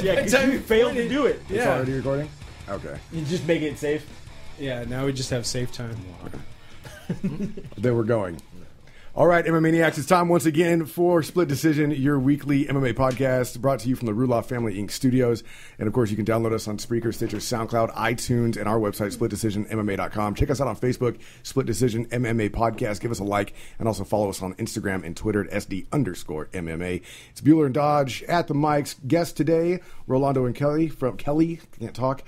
Yeah, because you failed to do it. It's already recording? Okay. You just make it safe. Yeah, now we just have safe time. They were going. All right, MMA Maniacs, it's time once again for Split Decision, your weekly MMA podcast brought to you from the Ruloff Family Inc. studios. And, of course, you can download us on Spreaker, Stitcher, SoundCloud, iTunes, and our website, SplitDecisionMMA.com. Check us out on Facebook, Split Decision MMA Podcast. Give us a like, and also follow us on Instagram and Twitter at SD_MMA. It's Bueller and Dodge at the mics. Guest today, Rolando and Kelly from Oakdale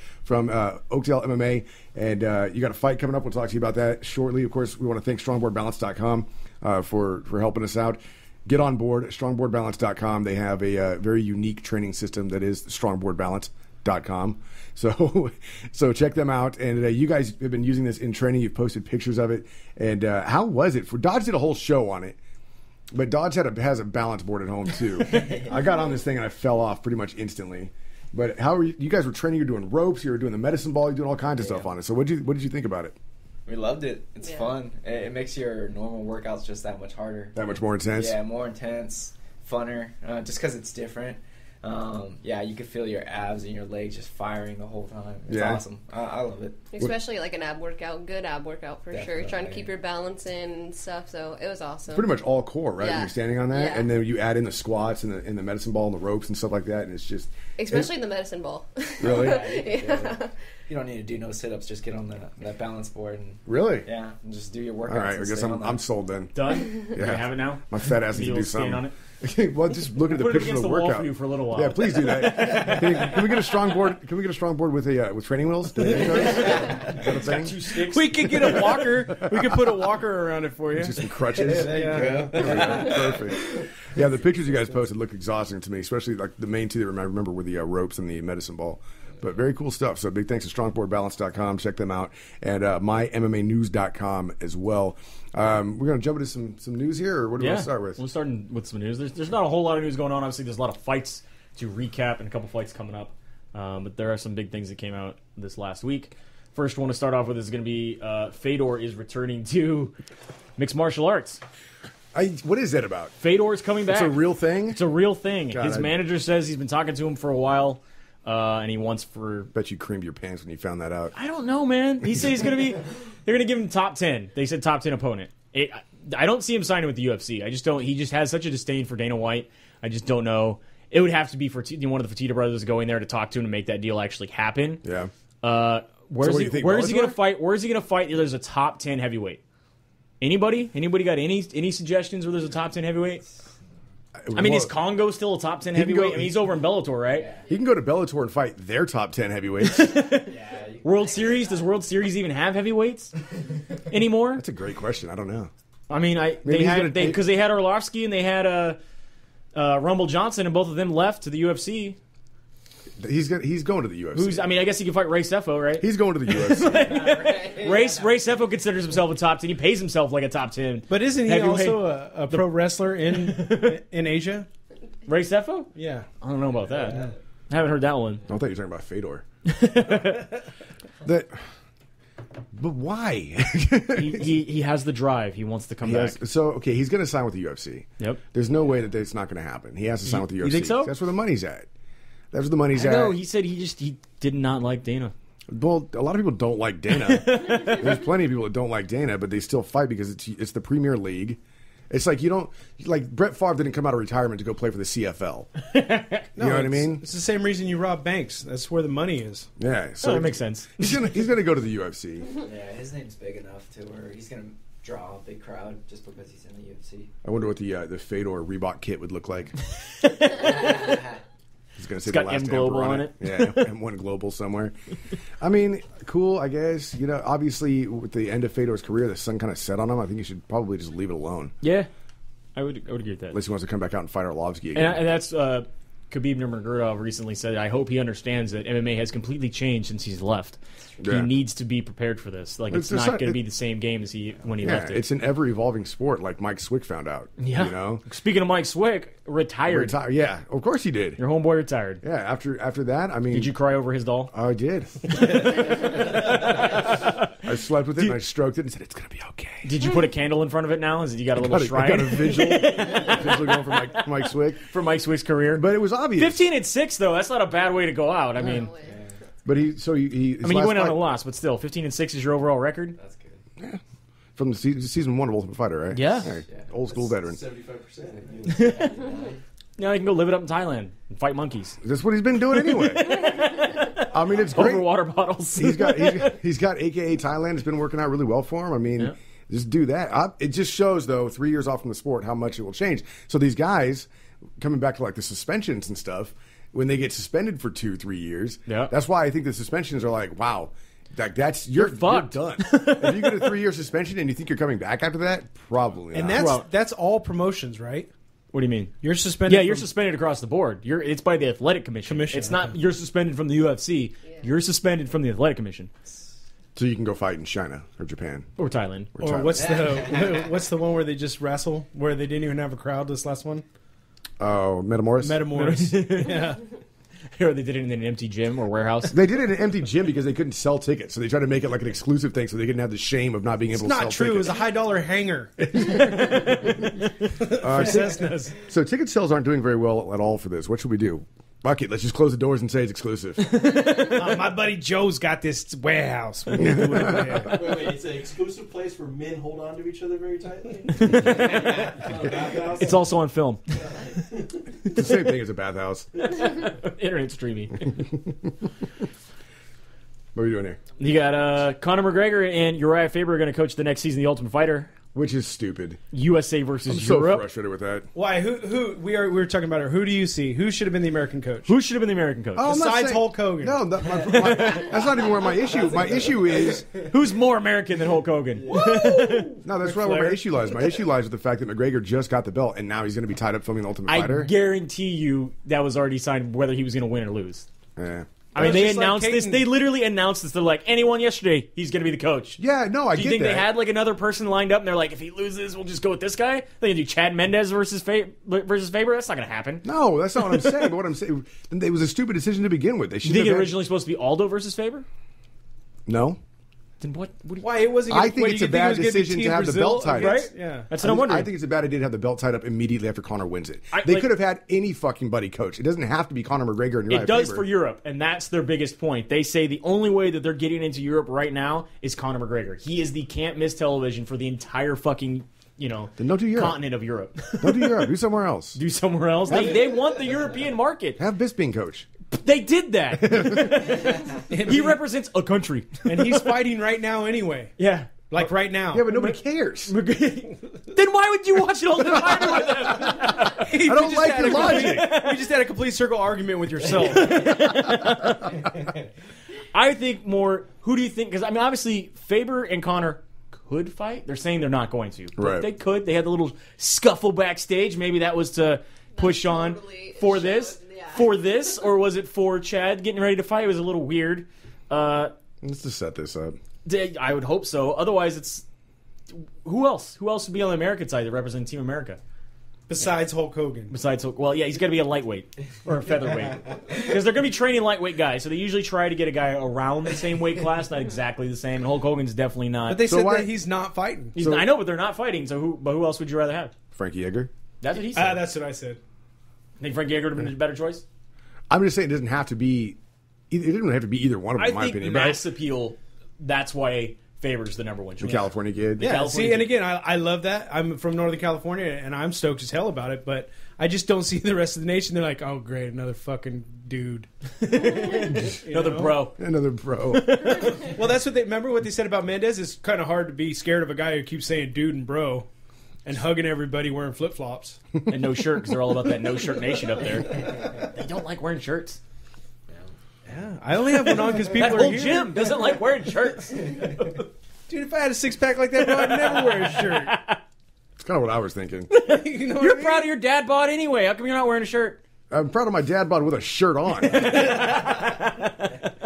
MMA. And you got a fight coming up. We'll talk to you about that shortly. Of course, we want to thank strongboardbalance.com. For helping us out. Get on board, strongboardbalance.com. They have a very unique training system that is strongboardbalance.com. So check them out. And you guys have been using this in training. You've posted pictures of it. And how was it? Dodge did a whole show on it. But Dodge has a balance board at home, too. I got on this thing and I fell off pretty much instantly. But how are you guys were training? You're doing ropes. You were doing the medicine ball. You're doing all kinds of stuff on it. So what did you think about it? We loved it. It's fun. It makes your normal workouts just that much harder. That much more intense? Yeah, more intense, funner, just because it's different. You can feel your abs and your legs just firing the whole time. It's awesome. I love it. Especially like an ab workout, good ab workout for sure. Trying to keep your balance in and stuff, so it was awesome. Pretty much all core, right? Yeah. When you're standing on that, Yeah. and then you add in the squats and the medicine ball and the ropes and stuff like that, and it's just... Especially the medicine ball. Really? Yeah. You don't need to do no sit-ups. Just get on that balance board. And, really? Yeah, and just do your workouts. All right, I guess I'm sold then. Done? Yeah. You have it now? My fat ass needs to do something. On it? Well, just look at the picture of the workout. For you for a little while. Yeah, please do that. Can we get a strong board? Can we get a strong board with training wheels? Do they have those? Is that a thing? 2 sticks. We could get a walker. We could put a walker around it for you. Just some crutches. There you go. Perfect. Yeah, the pictures you guys posted look exhausting to me, especially like the main two that I remember were the ropes and the medicine ball. But very cool stuff. So big thanks to strongboardbalance.com. Check them out. And mymmanews.com as well. We're going to jump into some news here, or what do we want to start with? We're starting with some news. There's not a whole lot of news going on. Obviously, there's a lot of fights to recap and a couple fights coming up. But there are some big things that came out this last week. First one to start off with is going to be Fedor is returning to mixed martial arts. What is that about? Fedor is coming back. It's a real thing? It's a real thing. God, His manager says he's been talking to him for a while. And he wants for... Bet you creamed your pants when you found that out. I don't know, man. He said he's going to be... They're going to give him top 10. They said top 10 opponent. I don't see him signing with the UFC. I just don't... He just has such a disdain for Dana White. I just don't know. It would have to be for one of the Fertitta brothers going there to talk to him to make that deal actually happen. Yeah. Where is he going to fight? Where is he going to fight? There's a top 10 heavyweight. Anybody? Anybody got any suggestions where there's a top 10 heavyweight? I mean, is Congo still a top 10 heavyweight? I mean, he's over in Bellator, right? Yeah. He can go to Bellator and fight their top 10 heavyweights. World Series? Does World Series even have heavyweights anymore? That's a great question. I don't know. I mean, they had Arlovsky and they had Rumble Johnson, and both of them left to the UFC. He's going to the UFC. I guess he can fight Ray Sefo, right? He's going to the UFC. Ray Sefo considers himself a top 10. He pays himself like a top 10. But isn't he also a pro wrestler in Asia? Ray Sefo? Yeah. I don't know about that. Yeah. I haven't heard that one. I thought you were talking about Fedor. But why? he has the drive. He wants to come back. So, okay, he's going to sign with the UFC. Yep. There's no way that it's not going to happen. He has to sign with the UFC. You think so? That's where the money's at. That's where the money's at. No, he said he did not like Dana. Well, a lot of people don't like Dana. There's plenty of people that don't like Dana, but they still fight because it's the Premier League. It's like Brett Favre didn't come out of retirement to go play for the CFL. You know what I mean? It's the same reason you rob banks. That's where the money is. Yeah, so that makes sense. He's gonna go to the UFC. Yeah, his name's big enough to where he's gonna draw a big crowd just because he's in the UFC. I wonder what the Fedor Reebok kit would look like. He's going to say it's got M Global on it. Yeah, M1 Global somewhere. I mean, cool, I guess. You know, obviously, with the end of Fedor's career, the sun kind of set on him. I think you should probably just leave it alone. Yeah, I would agree with that. Unless he wants to come back out and fight Arlovsky again. And that's Khabib Nurmagomedov recently said, I hope he understands that MMA has completely changed since he's left. Yeah. He needs to be prepared for this. Like, it's not going to be the same game as when he left it. It's an ever-evolving sport, like Mike Swick found out. Yeah. You know? Speaking of Mike Swick, retired. Yeah, of course he did. Your homeboy retired. Yeah, after that, I mean... Did you cry over his doll? I did. I slept with it and I stroked it and said, it's going to be okay. Did you put a candle in front of it now? You got a little shrine? I got a visual going for Mike Swick. For Mike Swick's career. But it was obvious. 15-6, though, that's not a bad way to go out. I mean, but he he went on a loss, but still, 15-6 is your overall record? That's good. Yeah. From the season 1 of Ultimate Fighter, right? Yeah. Hey, old school veteran. 75%. Now he can go live it up in Thailand and fight monkeys. That's what he's been doing anyway. I mean, it's great. Over water bottles. he's got AKA Thailand. It's been working out really well for him. I mean, just do that. It just shows, though, 3 years off from the sport, how much it will change. So these guys, coming back to like the suspensions and stuff, when they get suspended for 2-3 years, that's why I think the suspensions are like, wow. You're fucked. You're done. If you get a 3-year suspension and you think you're coming back after that, probably not. And that's all promotions, right? What do you mean? You're suspended. Yeah, you're suspended across the board. It's by the Athletic Commission. It's not you're suspended from the UFC. Yeah. You're suspended from the Athletic Commission. So you can go fight in China or Japan or Thailand. Or Thailand. what's the one where they just wrestle where they didn't even have a crowd? This last one. Oh, Metamoris. Yeah. Or they did it in an empty gym or warehouse. They did it in an empty gym because they couldn't sell tickets, so they tried to make it like an exclusive thing, so they didn't have the shame of not being able to sell tickets. It's not true. It was a $high hanger. So ticket sales aren't doing very well at all for this. What should we do? Fuck it. Let's just close the doors and say it's exclusive. My buddy Joe's got this warehouse. Wait, it's an exclusive place where men hold on to each other very tightly? It's also on film. It's the same thing as a bathhouse. Internet streaming. What are we doing here? You got Conor McGregor and Uriah Faber are going to coach the next season of The Ultimate Fighter. Which is stupid. USA versus I'm so Europe. frustrated with that. Why? Who? We were talking about it. Who do you see? Who should have been the American coach? Who should have been the American coach? Oh, besides Hulk Hogan. No, that's not even where my issue. My issue is who's more American than Hulk Hogan. No, that's not where my issue lies. My issue lies with the fact that McGregor just got the belt and now he's going to be tied up filming the Ultimate Fighter. I guarantee you that was already signed whether he was going to win or lose. Yeah. I mean, they announced this. They literally announced this. They're like, anyone yesterday, he's going to be the coach. Yeah, no, I get that. Do you think they had like another person lined up and they're like, if he loses, we'll just go with this guy? They do Chad Mendez versus Faber? That's not going to happen. No, that's not what I'm saying. But what I'm saying, it was a stupid decision to begin with. They should. You think it originally supposed to be Aldo versus Faber? No. Then what? Why it wasn't? I think it's a bad decision to have the belt tied up. Right? Yeah, that's what I'm wondering. I think it's a bad idea to have the belt tied up immediately after Conor wins it. They could have had any fucking buddy coach. It doesn't have to be Conor McGregor and Uriah It does Faber. for Europe, and that's their biggest point. They say the only way that they're getting into Europe right now is Conor McGregor. He is the can't miss television for the entire fucking then don't do Europe. continent of Europe. Don't do Europe. Do somewhere else. Do somewhere else. They want the European market. Have Bisping coach. They did that. He represents a country, and he's fighting right now anyway. Yeah. Like right now. Yeah, but nobody cares. Then why would you watch it all the time with him? I don't like your logic. You just had a complete circle argument with yourself. I think more, who do you think? Because, I mean, obviously, Faber and Conor could fight. They're saying they're not going to. But right. They could. They had the little scuffle backstage. Maybe that was to push on for this. Yeah. For this, or was it for Chad getting ready to fight? It was a little weird. Let's just set this up. I would hope so. Otherwise, it's who else? Who else would be on the American side that represents Team America? Besides Hulk Hogan. Besides Hulk, well, yeah, he's got to be a lightweight or a featherweight because they're going to be training lightweight guys. So they usually try to get a guy around the same weight class, not exactly the same. And Hulk Hogan's definitely not. But they said that he's not fighting. I know, but they're not fighting. So who else would you rather have? Frankie Edgar. That's what he said. That's what I said. Think Frankie Edgar would have been a better choice? I'm just saying it doesn't have to be. It didn't have to be either one of them. In my opinion, mass appeal. That's why Faber's the number one choice. The California kid. Yeah. California See, and again, I love that. I'm from Northern California, and I'm stoked as hell about it. But I just don't see the rest of the nation. They're like, oh, great, another fucking dude, another bro. Well, that's what they remember. What they said about Mendez. It's kind of hard to be scared of a guy who keeps saying dude and bro. And hugging everybody wearing flip-flops. And no shirt, because they're all about that no-shirt nation up there. They don't like wearing shirts. Yeah, I only have one on because people that are whole here. gym doesn't like wearing shirts. Dude, if I had a six-pack like that, bro, I'd never wear a shirt. It's kind of what I was thinking. You're proud of your dad bod anyway. How come you're not wearing a shirt? I'm proud of my dad bod with a shirt on.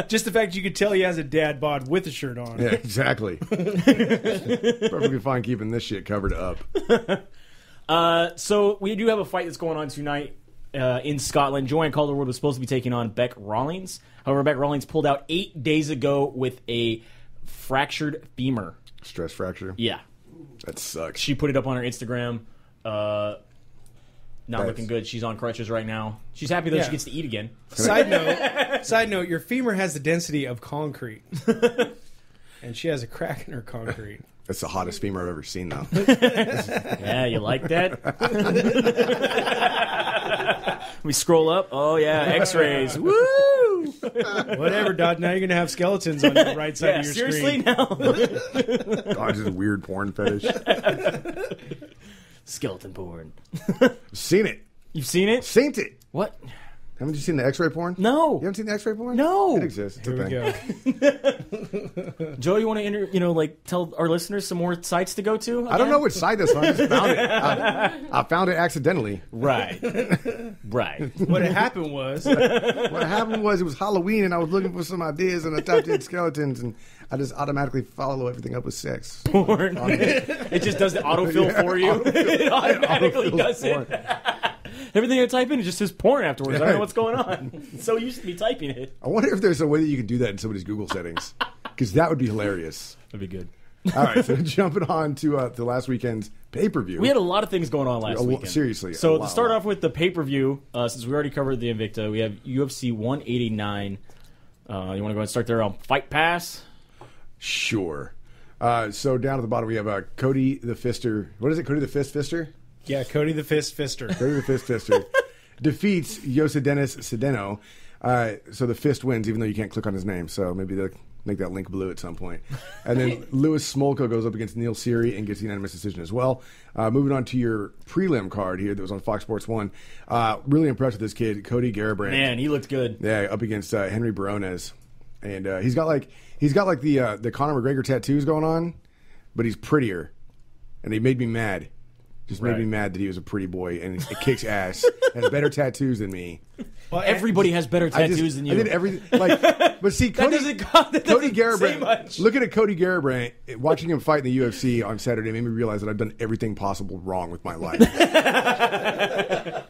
Just the fact you could tell he has a dad bod with a shirt on. Yeah, exactly. Perfectly fine keeping this shit covered up. So we do have a fight that's going on tonight in Scotland. Joanne Calderwood was supposed to be taking on Bec Rawlings. However, Bec Rawlings pulled out 8 days ago with a fractured femur. Stress fracture? Yeah. That sucks. She put it up on her Instagram. Not That's- looking good. She's on crutches right now. She's happy that Yeah. she gets to eat again. Side note, your femur has the density of concrete. And she has a crack in her concrete. That's the hottest femur I've ever seen, though. Yeah, you like that? We scroll up. Oh, yeah, x-rays. Woo! Whatever, Dot. Now you're going to have skeletons on the right side Yeah, of your seriously screen. now? Dodge's a weird porn fetish. Skeleton porn. Seen it. You've seen it? Seen it. What? Haven't you seen the X-ray porn? No. You haven't seen the X-ray porn? No. It exists. It's a Here we thing. go. Joe, you want to tell our listeners some more sites to go to? I don't know which site that's on. I just found it. I found it accidentally. Right. Right. What had happened was, What happened was it was Halloween and I was looking for some ideas and I typed in skeletons and I just automatically follow everything up with sex. Porn. It just does the autofill for you. It automatically does it. Everything I type in, it just says porn afterwards. I don't know what's going on. It's so used to me typing it. I wonder if there's a way that you can do that in somebody's Google settings. Because that would be hilarious. That'd be good. All right, so jumping on to the last weekend's pay-per-view. We had a lot of things going on last weekend. Seriously. So a to lot, start a lot. off with the pay-per-view, since we already covered the Invicta, we have UFC 189. You want to go ahead and start there on Fight Pass? Sure. So down at the bottom we have Cody the Fister. What is it? Cody the Fister? yeah, Cody the Fist Fister. Cody the Fist Fister defeats Yosedenis Sedeno. So the Fist wins, even though you can't click on his name. So maybe they'll make that link blue at some point. And then Louis Smolka goes up against Neil Seery and gets the unanimous decision as well. Moving on to your prelim card here that was on Fox Sports 1. Really impressed with this kid, Cody Garbrandt. Man, he looked good. Yeah, up against Henry Barones. And he's got like the Conor McGregor tattoos going on, but he's prettier. And he made me mad. Just made me mad that he was a pretty boy and it kicks ass and has better tattoos than me. Well, everybody has better tattoos than you. I did everything but see, That Cody doesn't say Garbrandt. much. Looking at Cody Garbrandt, watching him fight in the UFC on Saturday made me realize that I've done everything possible wrong with my life.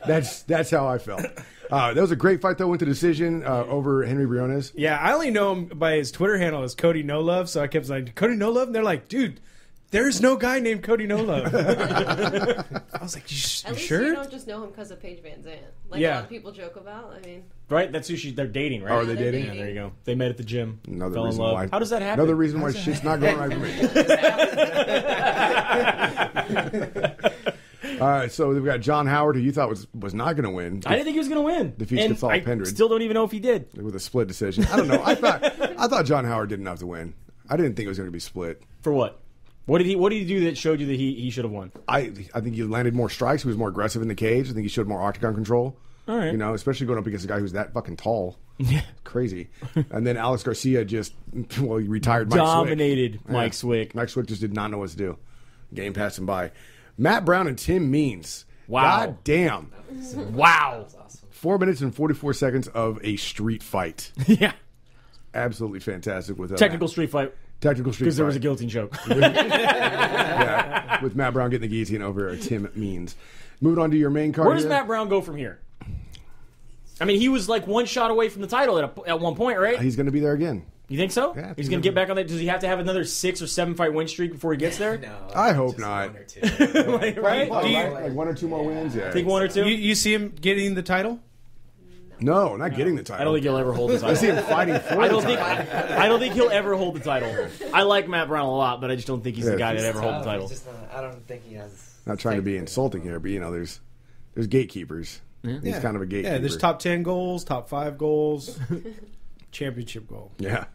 That's how I felt. That was a great fight though. Went to decision over Henry Briones. Yeah, I only know him by his Twitter handle as Cody No Love, so I kept saying, Cody No Love? And they're like, dude, there's no guy named Cody No Love. I was like, you At least sure? you don't just know him because of Paige Van Zandt. Like Yeah. a lot of people joke about. I mean, Right? That's who they're dating, right? Oh, are they they're dating? Yeah, there you go. They met at the gym. Another fell in reason love. why. How does that happen? Another reason why shit's not going right for me. All right, so we've got John Howard, who you thought was not going to win. I didn't think he was going to win. Defeats And Cathal I Pendred. still don't even know if he did. With a split decision. I don't know. I thought John Howard didn't have to win. I didn't think it was going to be split. For what? What did he do that showed you that he should have won? I think he landed more strikes. He was more aggressive in the cage. I think he showed more octagon control. All right. You know, especially going up against a guy who's that fucking tall. Yeah. Crazy. And then Alex Garcia he retired Mike Dominated Swick. Mike Swick. Mike Swick just did not know what to do. Game passed him by. Matt Brown and Tim Means. Wow. God damn. Wow. 4 minutes and 44 seconds of a street fight. Yeah. Absolutely fantastic with Technical street fight. Technical street Because there was a fight. guillotine choke. Yeah, with Matt Brown getting the guillotine over Tim Means. Moving on to your main card. Where does here. Matt Brown go from here? I mean, he was like one shot away from the title at one point, right? He's going to be there again. You think so? Yeah, He's going to get back on that. Does he have to have another 6 or 7 fight win streak before he gets there? No, I hope just not. One or two. Right? Oh, Do you- right? Like 1 or 2 more wins? Yeah. I think 1 or 2? You see him getting the title? No, not getting the title. I don't think he'll ever hold the I see title. him fighting for I the don't think title. I don't think he'll ever hold the title. I like Matt Brown a lot, but I just don't think he's the Yeah, guy that he's ever hold the title. Just not, I don't think he has. Not trying to be insulting here, but there's gatekeepers. He's kind of a gatekeeper. Yeah, there's top 10 goals, top 5 goals, championship goal. Yeah.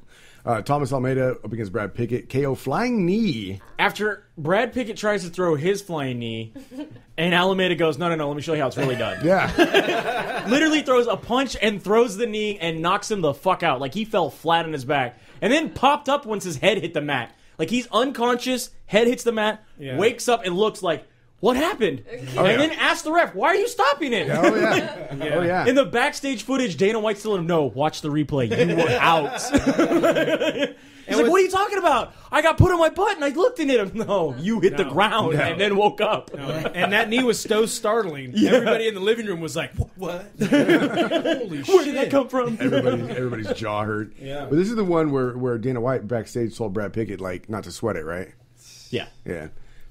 Thomas Almeida up against Brad Pickett. KO flying knee. After Brad Pickett tries to throw his flying knee, and Alameda goes, no, let me show you how it's really done. Yeah. Literally throws a punch and throws the knee and knocks him the fuck out. Like he fell flat on his back. And then popped up once his head hit the mat. Like he's unconscious, head hits the mat, wakes up and looks like, what happened? And then asks the ref, why are you stopping it? Oh, yeah. Oh, yeah. In the backstage footage, Dana White's still no, watch the replay. You were out. He's like, what are you talking about? I got put on my butt and I looked in it. No, you hit the ground and then woke up. And that knee was so startling. Everybody in the living room was like, what? Holy shit. Where did that come from? Everybody's jaw hurt. Yeah. But this is the one where Dana White backstage told Brad Pickett, like, not to sweat it, right? Yeah. Yeah.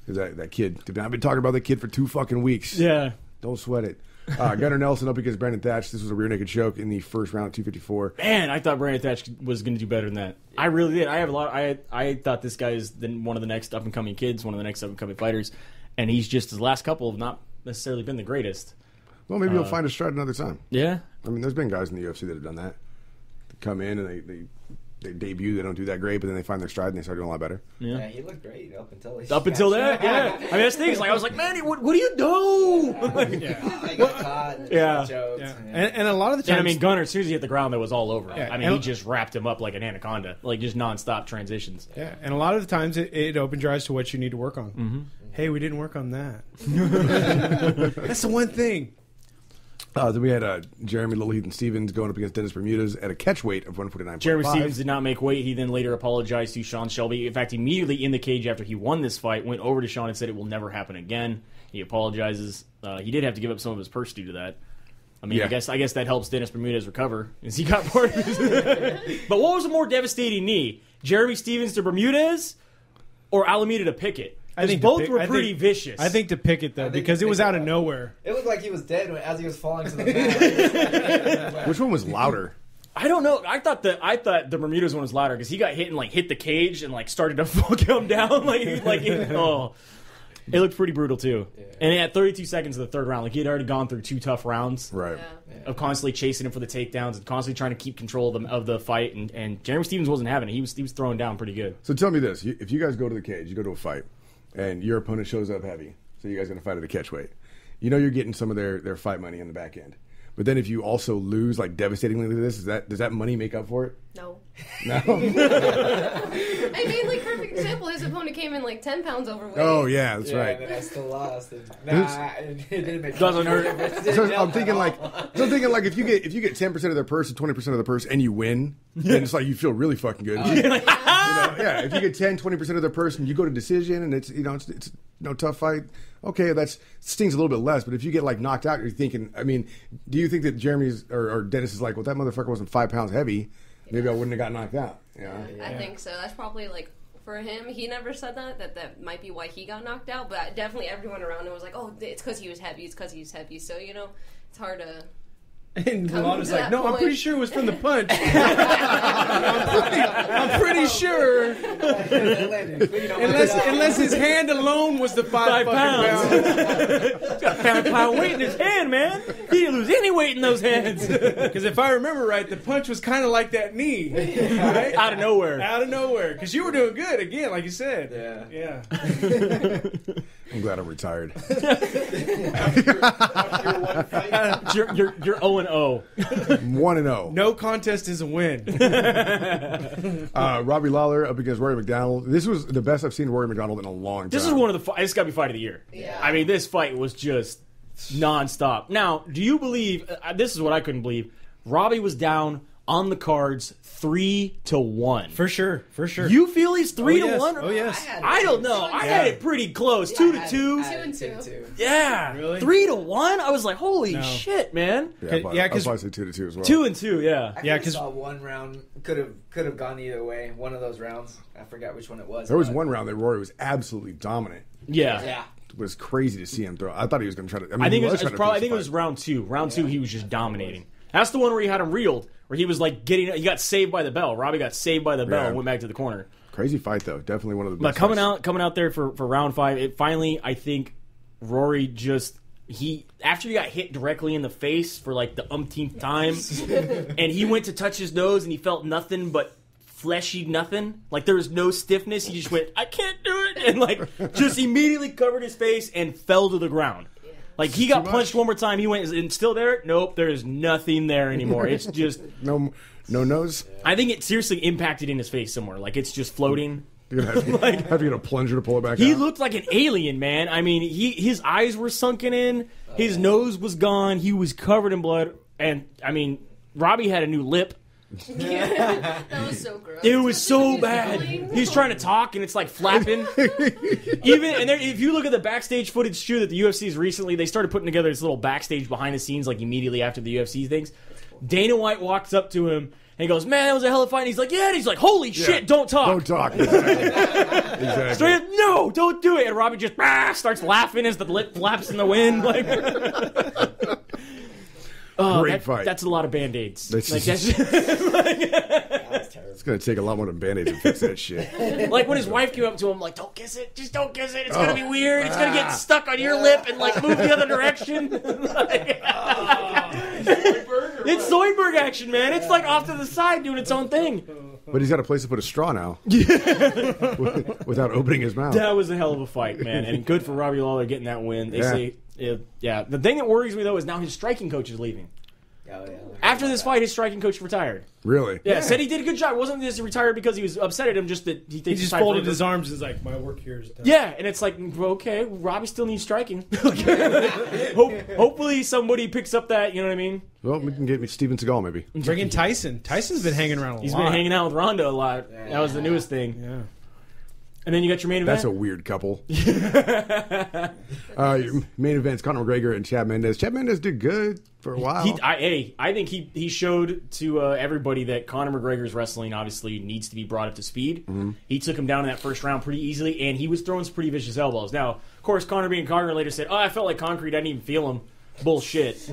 That kid. I've been talking about that kid for 2 fucking weeks. Yeah. Don't sweat it. Gunnar Nelson up against Brandon Thatch. This was a rear naked choke in the first round at 254. Man, I thought Brandon Thatch was going to do better than that. I really did. I thought this guy is one of the next up and coming kids, one of the next up and coming fighters, and he's just his last couple have not necessarily been the greatest. Well, maybe he'll find a stride another time. Yeah. I mean, there's been guys in the UFC that have done that. They come in and they debut, they don't do that great, but then they find their stride and they start doing a lot better. Yeah, he looked great up until that. Yeah. I mean, that's the thing. I was like, man, what do you do? He got caught. Yeah. Yeah. And a lot of the times, And I mean, Gunnar, as soon as he hit the ground, that was all over him. Yeah. I mean, he just wrapped him up like an anaconda, like just nonstop transitions. yeah, and a lot of the times it opens your eyes to what you need to work on. Mm-hmm. Hey, we didn't work on that. That's the one thing. Then we had Jeremy Little Heathen Stevens going up against Dennis Bermudez at a catch weight of 149.5. Jeremy Stevens did not make weight. He then later apologized to Sean Shelby. In fact, immediately in the cage after he won this fight, went over to Sean and said it will never happen again. He apologizes. He did have to give up some of his purse due to that. I mean, Yeah. I guess that helps Dennis Bermudez recover, as he got part of his. But what was a more devastating knee? Jeremy Stevens to Bermudez, or Alameda to Pickett? I think both were pretty vicious. I think to pick it though, because it was out of nowhere. It looked like he was dead as he was falling to the mat. Which one was louder? I don't know. I thought the Bermudez one was louder because he got hit and hit the cage and started to come down it looked pretty brutal too. Yeah. And at 32 seconds of the third round, he had already gone through 2 tough rounds, Right. of constantly chasing him for the takedowns and constantly trying to keep control of the fight. And Jeremy Stevens wasn't having it. He was throwing down pretty good. So tell me this: if you guys go to the cage, you go to a fight, and your opponent shows up heavy, so you guys are going to fight at a catch weight. You know you're getting some of their fight money on the back end. But then if you also lose devastatingly like this, does that money make up for it? No. No. I mean, perfect example. His opponent came in 10 pounds overweight. Oh yeah, that's right. And I still lost. It didn't make Doesn't hurt. So I'm thinking if you get 10% of their purse and 20% of the purse and you win, then it's you feel really fucking good. If you get 10-20% of their purse and you go to decision and it's no tough fight, okay, that stings a little bit less. But if you get knocked out, you're thinking, I mean, do you think that Jeremy's or Dennis is well, that motherfucker wasn't 5 pounds heavy, maybe I wouldn't have got knocked out. I think so. That's probably for him. He never said that might be why he got knocked out, but definitely everyone around him was like, oh, it's because he was heavy. It's because he's heavy. So it's hard to. And Rolando's to that no, I'm point. pretty sure it was from the punch. I'm pretty sure. Unless his hand alone was the 5 pounds. pounds. He's got a pound weight in his hand, man. He didn't lose any weight in those hands. Because if I remember right, the punch was kind of like that knee. Right? Out of nowhere. Out of nowhere. Because you were doing good, again, like you said. Yeah. I'm glad I'm retired. After your one fight, You're 0-0. 1-0. No contest is a win. Robbie Lawler up against Rory McDonald. This was the best I've seen Rory McDonald in a long time. This is one of this got to be fight of the year. Yeah. I mean, this fight was just nonstop. Now, do you believe? This is what I couldn't believe. Robbie was down on the cards 3-1. For sure. You feel he's 3-1? Oh, yes. I don't know. I had it pretty close. 2-2. 2-2. Yeah. Really? 3-1. I was like, holy No. shit, man. Yeah, Yeah, I was 'cause- about to say 2-2 as well. 2-2. Yeah. I Yeah, just saw one round could have gone either way. One of those rounds, I forgot which one it was. There was but- one round that Rory was absolutely dominant. Yeah. Yeah. It was crazy to see him throw. I thought he was going to try to. I think he it was trying to probably. I finish think it the was fight. round 2. Round 2, he was just dominating. That's the one where he had him reeled, where he was he got saved by the bell. Robbie got saved by the bell Yeah. and went back to the corner. Crazy fight though. Definitely one of the But best. coming fights. out there for round 5, it finally, I think Rory just after he got hit directly in the face for the umpteenth time, and he went to touch his nose and he felt nothing but fleshy nothing. There was no stiffness. He just went, I can't do it, and just immediately covered his face and fell to the ground. He got punched one more time. He went, is it still there? Nope, there is nothing there anymore. It's just no nose. I think it seriously impacted in his face somewhere. It's just floating. You're gonna have to get a plunger to pull it back. He out. looked like an alien, man. I mean, his eyes were sunken in. His nose was gone. He was covered in blood. And, I mean, Robbie had a new lip. That was so gross. It was so He's bad. yelling. He's trying to talk, and it's flapping. If you look at the backstage footage, too, that the UFC's recently, they started putting together this little backstage behind the scenes, immediately after the UFC things. Dana White walks up to him And he goes, man, that was a hell of a fight. And he's like, yeah. And he's like, holy shit, don't talk. Don't talk. Exactly. Straight up, no, don't do it. And Robbie just starts laughing as the lip flaps in the wind. Like, Great fight. That's a lot of Band-Aids. That's it's going to take a lot more than Band-Aids to fix that shit. Like when his wife came up to him, like, don't kiss it. Just don't kiss it. It's going to be weird. It's going to get stuck on your lip and, like, move the other direction. It's Zoidberg action, man. It's, like, off to the side doing its own thing. But he's got a place to put a straw now. Without opening his mouth. That was a hell of a fight, man. And good for Robbie Lawler getting that win. They say, yeah. The thing that worries me, though, is now his striking coach is leaving. After this fight, his striking coach retired. Really? Yeah, said he did a good job. It wasn't just retired because he was upset at him, just that he just folded his arms and was like, my work here is done. Yeah, and it's like, okay, Robbie still needs striking. Hopefully somebody picks up that, you know what I mean? Well, we can get Steven Seagal, maybe. Bring in Tyson. Tyson's been hanging around a lot. He's been hanging out with Ronda a lot. Yeah. That was the newest thing. Yeah. And then you got your main event? That's a weird couple. Your main event's Conor McGregor and Chad Mendes. Chad Mendes did good for a while. I think he showed to everybody that Conor McGregor's wrestling obviously needs to be brought up to speed. Mm-hmm. He took him down in that first round pretty easily, and he was throwing some pretty vicious elbows. Now, of course, Conor being Conor later said, I felt like concrete. I didn't even feel him. Bullshit.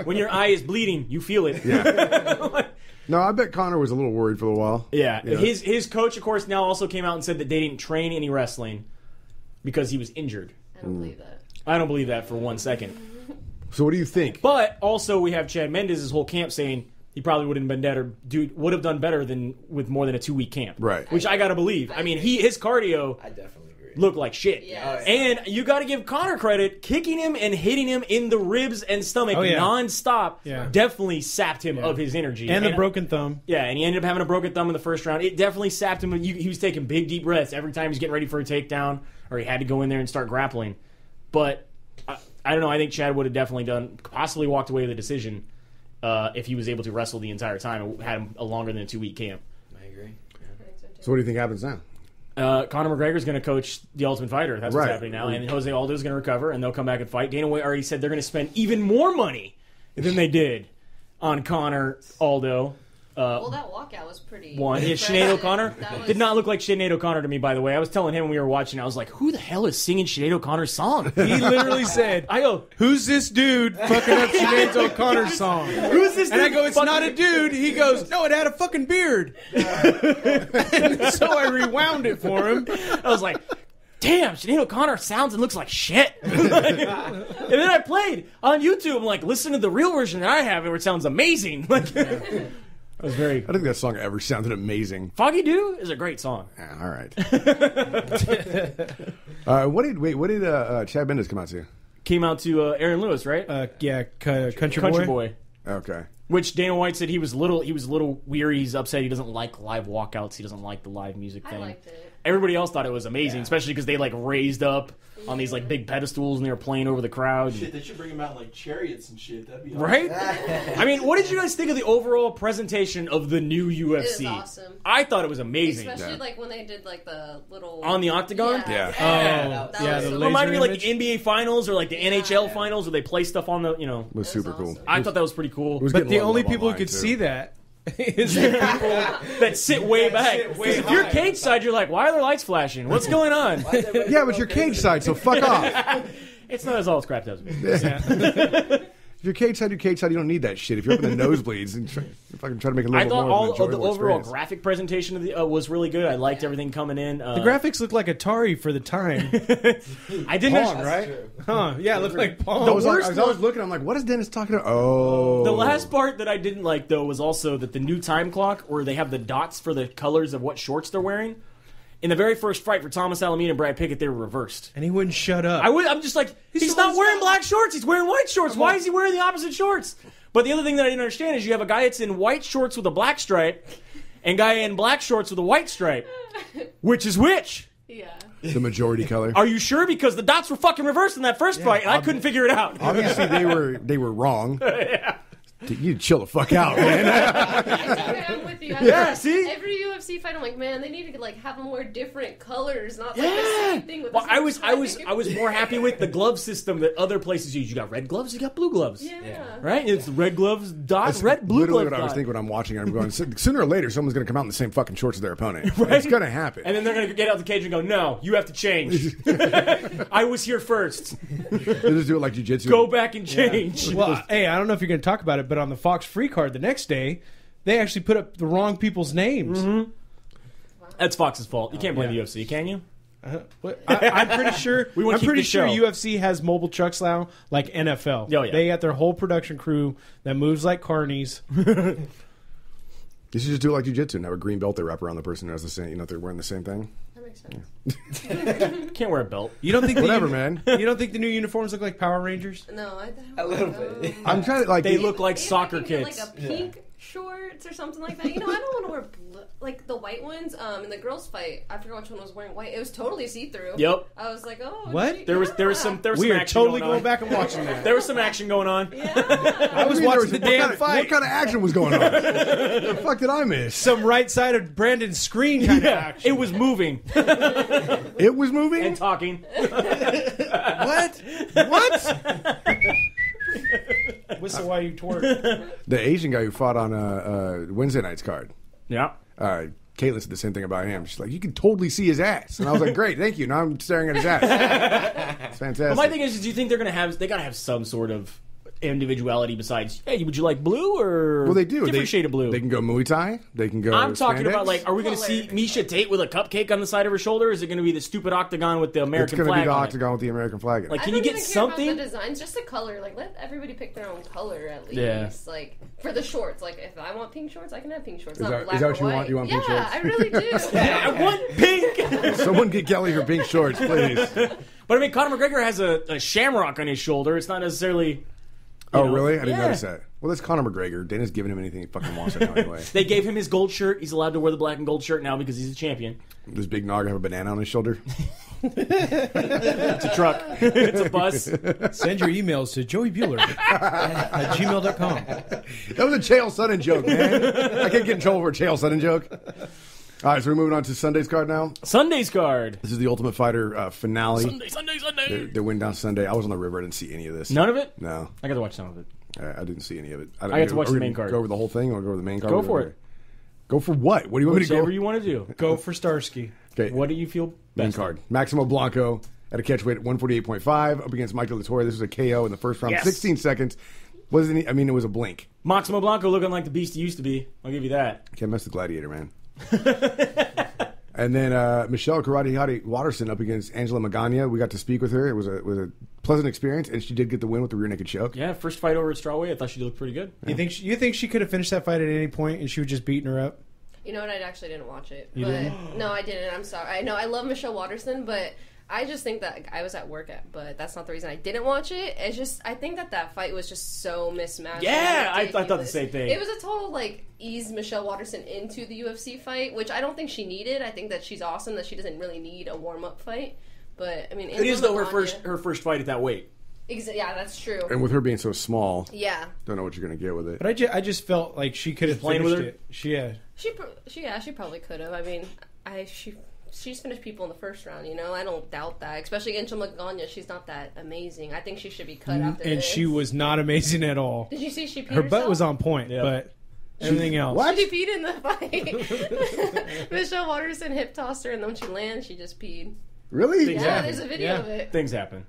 When your eye is bleeding, you feel it. Yeah. No, I bet Conor was a little worried for a while. Yeah. His coach, of course, now also came out and said that they didn't train any wrestling because he was injured. I don't believe that. I don't believe that for 1 second. So what do you think? But also we have Chad Mendes' whole camp saying he probably would have done better than with more than a 2-week camp. Right. Which I gotta believe. I mean, his cardio I definitely agree. Looked like shit. Yes. And you gotta give Conor credit, kicking him and hitting him in the ribs and stomach non-stop definitely sapped him of his energy. And the broken thumb. Yeah, and he ended up having a broken thumb in the first round. It definitely sapped him. He was taking big, deep breaths every time he was getting ready for a takedown or he had to go in there and start grappling. But I don't know. I think Chad would have definitely possibly walked away with a decision if he was able to wrestle the entire time and had him a longer than a 2-week camp. I agree. Yeah. So what do you think happens now? Conor McGregor's going to coach the Ultimate Fighter. That's what's happening now. And Jose Aldo's going to recover, and they'll come back and fight. Dana White already said they're going to spend even more money than they did on Conor Aldo. Well, that walkout was pretty. Sinead O'Connor did not look like Sinead O'Connor to me. By the way, I was telling him when we were watching. I was like, "Who the hell is singing Sinead O'Connor's song?" He literally said, "I go, who's this dude fucking up Sinead O'Connor's song? Who's this?" And I go, "It's not a dude." He goes, "No, it had a fucking beard." And so I rewound it for him. I was like, damn, Sinead O'Connor sounds and looks like shit. And then I played on YouTube. I'm like, listen to the real version that I have, where it sounds amazing. Like, I think that song ever sounded amazing. Foggy Dew is a great song. Yeah, all right. What did Chad Mendes come out to? Came out to Aaron Lewis, right? Country Boy. Okay. Which Dana White said he was a little weary. He's upset. He doesn't like live walkouts. He doesn't like the live music thing. I liked it. Everybody else thought it was amazing, especially because they like raised up on these like big pedestals and they were playing over the crowd. Shit, they should bring him out in, like chariots and shit. That'd be awesome. Right? I mean, what did you guys think of the overall presentation of the new UFC? It was awesome. I thought it was amazing. Especially like when they did like the little on the octagon. Yeah. The reminded me like the NBA finals or like the NHL finals where they play stuff on the It was super cool. I thought that was pretty cool. But the only people who could see that is the people that sit way back. Because if you're cage side, you're like, why are there lights flashing? What's going on? Yeah, but you're cage side, so fuck off. It's not as all it's cracked up to be. If you're cage side, you don't need that shit. If you're up in the nosebleeds and try to make it a little more. I thought all of the overall experience. graphic presentation of the, was really good. I liked everything coming in. The graphics look like Atari for the time. I didn't. Pong, right? Huh? Yeah, it looked like Pong. I was always looking. I'm like, what is Dennis talking about? Oh, the last part that I didn't like though was also that the new time clock, where they have the dots for the colors of what shorts they're wearing. In the very first fight for Thomas Alameda and Brad Pickett, they were reversed. And he wouldn't shut up. I'm just like, he's not wearing black shorts. He's wearing white shorts. Why is he wearing the opposite shorts? But the other thing that I didn't understand is you have a guy that's in white shorts with a black stripe and a guy in black shorts with a white stripe. Which is which? Yeah. The majority color. Are you sure? Because the dots were fucking reversed in that first fight, and I couldn't figure it out. Obviously, they were wrong. You chill the fuck out, man. I'm with you. Yeah, see? Every UFC UFC fight, I'm like, man, they need to like have them wear different colors, not like the same thing. With Well, the same I was more happy with the glove system that other places use. You got red gloves, you got blue gloves. Yeah. Right? It's red gloves dot, That's red blue literally glove what I was dot. thinking when I'm watching it. I'm going, sooner or later, someone's going to come out in the same fucking shorts as their opponent. It's going to happen. And then they're going to get out the cage and go, no, you have to change. I was here first. They just do it like jiu-jitsu. Go back and change. Well, hey, I don't know if you're going to talk about it, but on the Fox free card the next day, they actually put up the wrong people's names. Mm-hmm. That's Fox's fault. You can't blame the UFC, can you? I'm pretty sure. We wanna I'm keep pretty the sure show. UFC has mobile trucks now, like NFL. Oh, yeah. They got their whole production crew that moves like carnies. You should just do it like jiu-jitsu and have a green belt they wrap around the person who has the same, if they're wearing the same thing. That makes sense. Can't wear a belt. You don't think Whatever, man. You don't think the new uniforms look like Power Rangers? No, A little bit. I'm trying to, like... They look like Maybe soccer I can get, kids. like a pink shorts or something like that. You know, I don't want to wear like the white ones. In the girls' fight, I forgot which one was wearing white. It was totally see through. Yep. I was like, oh, What? gee, There was some We are action totally going going on. back and watching that. There was some action going on. Yeah. I was watching the damn fight. What kind of action was going on? The fuck did I miss? Some right side of Brandon's screen kind of action. It was moving It was moving? and talking. What? What? Whistle while you twerk. The Asian guy who fought on Wednesday night's card. Yeah. Caitlin said the same thing about him. She's like, you can totally see his ass. And I was like, great, thank you. Now I'm staring at his ass. It's fantastic. Well, my thing is, do you think they got to have some sort of individuality besides, hey, would you like blue or Well, they do. different shade of blue? They can go Muay Thai. They can go I'm talking spandex. about, like, are we going to see Misha Tate with a cupcake on the side of her shoulder? Or is it going to be the stupid octagon with the It's American going to be flag the on it? octagon with the American flag in it. Like, I can don't you get even care about something? the designs, just the color. Like, let everybody pick their own color at least. Yeah. Like for the shorts. Like if I want pink shorts, I can have pink shorts. Is Not that- black is that or what you want? white. You want yeah, pink shorts? I really do. I want pink. Someone get Kelly her pink shorts, please. But I mean, Conor McGregor has a shamrock on his shoulder. It's not necessarily. Oh, know, really? I didn't yeah. notice that. Well, that's Conor McGregor. Dana's giving him anything he fucking wants right now anyway. They gave him his gold shirt. He's allowed to wear the black and gold shirt now because he's a champion. Does Big Nog have a banana on his shoulder? It's a truck. It's a bus. Send your emails to Joey Bueller at gmail.com. That was a Chael Sonnen joke, man. I can't get in trouble for a Chael Sonnen joke. All right, so we're moving on to Sunday's card now. Sunday's card. This is the Ultimate Fighter finale. Sunday. They went down Sunday. I was on the river. I didn't see any of this. None of it? No. I got to watch some of it. I didn't see any of it. I got to watch are the we main gonna card. Go over the whole thing or go over the main card? Go for it. Go for what? What do you want me to Whichever go? you want to do. Go for Starsky. Okay. What do you feel Main best? card. Maximo Blanco at a catch weight at 148.5 up against Mike De La Torre. This was a KO in the first round. Yes. 16 seconds. Wasn't he? I mean, it was a blink. Maximo Blanco looking like the beast he used to be. I'll give you that. Can't mess with Gladiator, man. And then Michelle Karate Watterson up against Angela Magana. We got to speak with her. It was a pleasant experience, and she did get the win with the rear naked choke. Yeah, first fight over at strawweight. I thought she looked pretty good. You think she could have finished that fight at any point and she was just beating her up? You know what? I actually didn't watch it. You but didn't? No, I didn't. I'm sorry. I know I love Michelle Watterson, but I just think that I was at work but that's not the reason I didn't watch it. It's just I think that fight was just so mismatched. Yeah, and I thought the ridiculous. same thing. It was a total ease Michelle Watterson into the UFC fight, which I don't think she needed. I think that she's awesome that she doesn't really need a warm up fight. But I mean, It is though her Magana- first fight at that weight. Yeah, that's true. And with her being so small, Yeah, don't know what you're going to get with it. But I just felt like she could have Playing finished with her? it. she probably could have. I mean, she's finished people in the first round. You know, I don't doubt that. Especially Angela Magana, she's not that amazing. I think she should be cut after And this. she was not amazing at all. Did you see she peed Her butt herself? was on point, Yep. but everything else. What? She peed in the fight. Michelle Watterson hip tossed her, and then when she landed, she just peed. Really? Yeah, there's a video Yeah. of it. Things happen.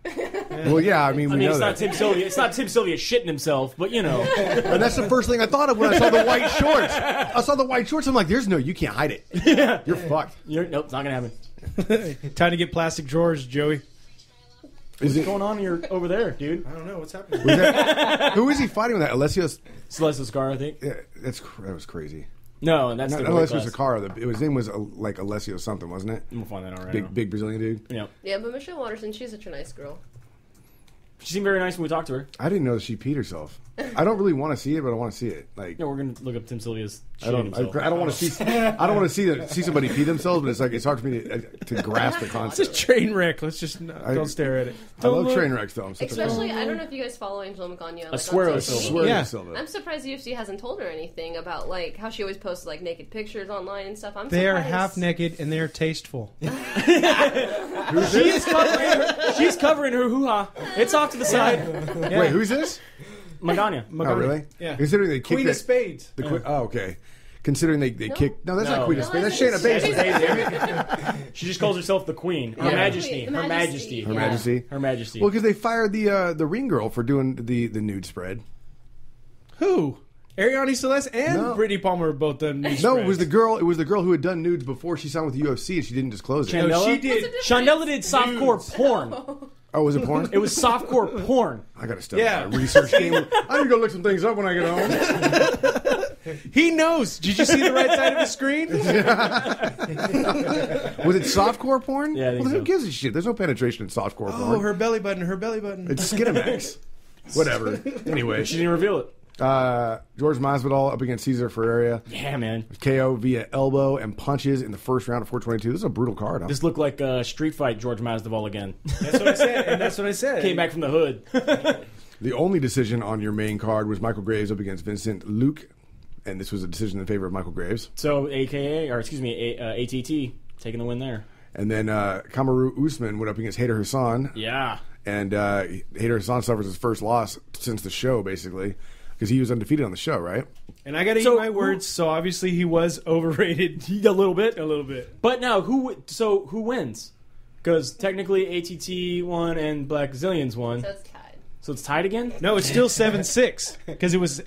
Well, yeah, I mean, we know it's that. not Tim Sylvia. It's not Tim Sylvia shitting himself, but you know. And that's the first thing I thought of when I saw the white shorts. I saw the white shorts. I'm like, you can't hide it. You're fucked. Nope, it's not gonna happen. Time to get plastic drawers, Joey. What's going on here over there, dude? I don't know what's happening. Who is he fighting with that? Alessio? Celeste Scar, I think. Yeah, that was crazy. No, and that's Not the Alessio class. Sakara. His name was like Alessio something, wasn't it? We'll find that out right now. Big Brazilian dude. Yeah, Yeah, but Michelle Watterson, she's such a nice girl. she seemed very nice when we talked to her. I didn't know that she peed herself. I don't really want to see it, but I want to see it. Like, No, we're gonna look up Tim Sylvia's. I don't want to see. I don't want to see somebody pee themselves, but it's hard for me to grasp the It's concept. a train wreck. Let's just don't stare at it. I love train wrecks, though. I'm such a fan. Especially, I don't know if you guys follow Angela Magana. Asuero Silva. Yeah. I'm surprised UFC hasn't told her anything about like how she always posts like naked pictures online and stuff. I'm They are surprised. half naked and they are tasteful. She's covering her hoo-ha. It's off to the side. Yeah. Wait, who's this? Magana. Oh, really? Yeah. Considering they kicked Queen of it. Spades. Oh, okay. Considering they kicked. No, that's No. not Queen of No, Spades. That's I think Shayna Baszler. She just calls herself the Queen. Her Yeah. Majesty. Her Her Majesty. Majesty. Her Yeah. Majesty. Her Majesty. Well, because they fired the ring girl for doing the nude spread. Who? Ariane Celeste and No. Brittany Palmer both done nude No, it was spreads. the girl. It was the girl who had done nudes before she signed with the UFC, and she didn't disclose it. No, Chandella? she did. Chandella did softcore porn. Oh, was it porn? It was softcore porn. I got to step Yeah. my research game. I'm gonna go look some things up when I get home. He knows. Did you see the right side of the screen? Was it softcore porn? Yeah, I think well, who so. gives a shit? There's no penetration in softcore Oh, porn. her belly button. Her belly button. It's Skinamax. Whatever. Anyway, She didn't reveal it. George Masvidal up against Cesar Ferreira. Yeah, man. KO via elbow and punches in the first round of 422. This is a brutal card. Huh? This looked like a street fight George Masvidal again. That's what I said. And that's what I said. Came back from the hood. The only decision on your main card was Michael Graves up against Vincent Luke, and this was a decision in favor of Michael Graves. So, ATT, taking the win there. And then Kamaru Usman went up against Hader Hassan, Yeah. and Hader Hassan suffers his first loss since the show, basically, because he was undefeated on the show, right? And I got to So- eat my words, so obviously he was overrated. A little bit. A little bit. But now, who wins? Because technically ATT won and Black Zillions won. So it's tied. So it's tied again? No, it's still 7-6 because it was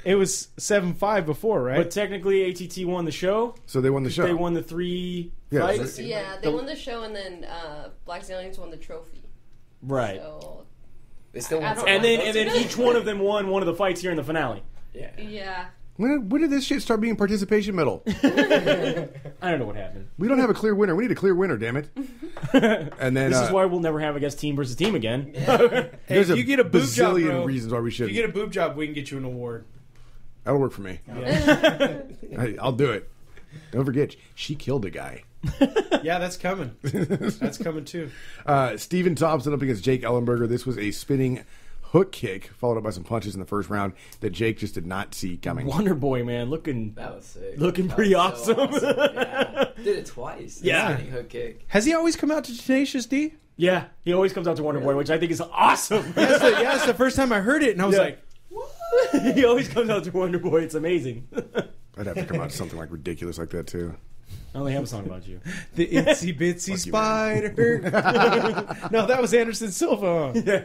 7-5 before, right? But technically ATT won the show. So they won the show. They won the 3 Yeah, fights. so- Yeah, they won the show, and then Black Zillions won the trophy. Right. So They still I want don't- And then each one of them won one of the fights here in the finale. Yeah. yeah, When did this shit start being participation medal? I don't know what happened. We don't have a clear winner. We need a clear winner, damn it. And then This is why we'll never have, I guess, team versus team again. Hey, there's if you get a boob job, bazillion bro, reasons why we if should. you get a boob job, we can get you an award. That'll work for me. Hey, I'll do it. Don't forget, she killed a guy. Yeah, that's coming. That's coming too. Stephen Thompson up against Jake Ellenberger. This was a spinning hook kick followed up by some punches in the first round that Jake just did not see coming. Wonder Boy, man, looking. That was sick. Looking That pretty was so awesome. Yeah. Did it twice. Yeah. Spinning hook kick. Has he always come out to Tenacious D? Yeah, he always comes out to Wonder Boy, which I think is awesome. That's the first time I heard it, and I was Yeah. like, He always comes out to Wonder Boy. It's amazing. I'd have to come out to something like ridiculous like that too. I only have a song about you. the itsy bitsy Fuck you, man. spider. No, that was Anderson Silva. Yeah.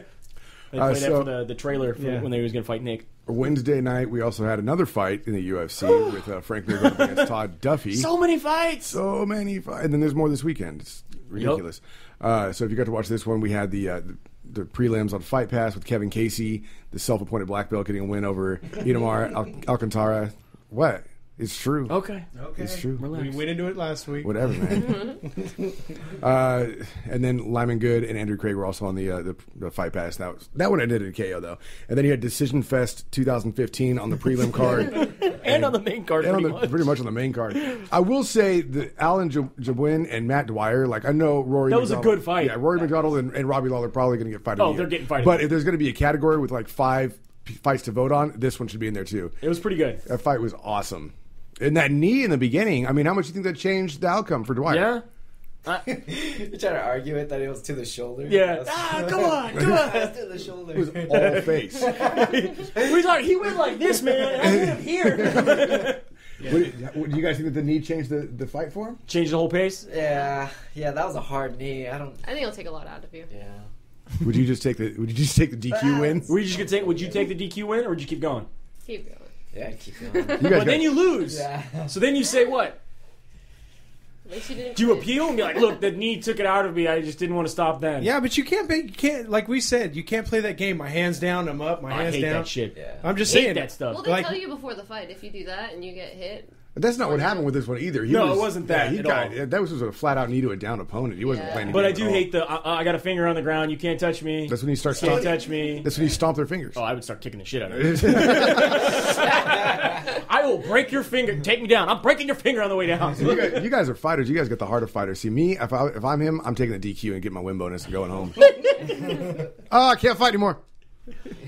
They played so- that for the trailer for Yeah. when they was going to fight Nick. Wednesday night, we also had another fight in the UFC with Frank Mir going up against Todd Duffy. So many fights. So many fights. And then there's more this weekend. It's ridiculous. So if you got to watch this one, we had the prelims on Fight Pass with Kevin Casey, the self-appointed black belt, getting a win over Inamar Alcantara. What? It's true. Okay. It's true. We went into it last week. Whatever, man. And then Lyman Good and Andrew Craig were also on the Fight Pass. That one ended in KO though. And then you had Decision Fest 2015 on the prelim card, And on the main card, and pretty much. much on the main card. I will say that Alan Jabwin and Matt Dwyer, like I know Rory. That was a McDonald- good fight. Yeah, Rory McDonald and Robbie Lawler are probably going to get fighted. Oh, they're getting fighted. But if there's going to be a category with like 5 fights to vote on, this one should be in there too. It was pretty good. That fight was awesome. And that knee in the beginning, I mean, how much do you think that changed the outcome for Dwyer? Yeah? You trying to argue it that it was to the shoulder? Yeah. Come on. It's to the shoulder. It was all face. We thought he went like this, man. I went here. What, do you guys think that the knee changed the fight for him? Change the whole pace. Yeah, that was a hard knee. I think it'll take a lot out of you. Yeah. Would you just take the DQ win? Would you take the DQ win, or would you keep going? Keep going. Yeah, keep going. You guys But got- then you lose. Yeah. So then you say what? At least you didn't Do you quit. appeal and be like, look, the knee took it out of me. I just didn't want to stop then. Yeah, but you can't, like we said, you can't play that game. My hands down, I'm up, my I hands hate down. that shit. Yeah. I'm just Hate saying that stuff. Well, they Like- tell you before the fight if you do that and you get hit. That's not what happened with this one either. No, it wasn't that at all. That was a flat out knee to a down opponent. He wasn't playing. But I do hate I got a finger on the ground. You can't touch me. That's when you start. Can't touch me. That's when you stomp their fingers. Oh, I would start kicking the shit out of it. I will break your finger. Take me down. I'm breaking your finger on the way down. You guys are fighters. You guys got the heart of fighters. See me, if I'm him, I'm taking the DQ and getting my win bonus and going home. Oh, I can't fight anymore.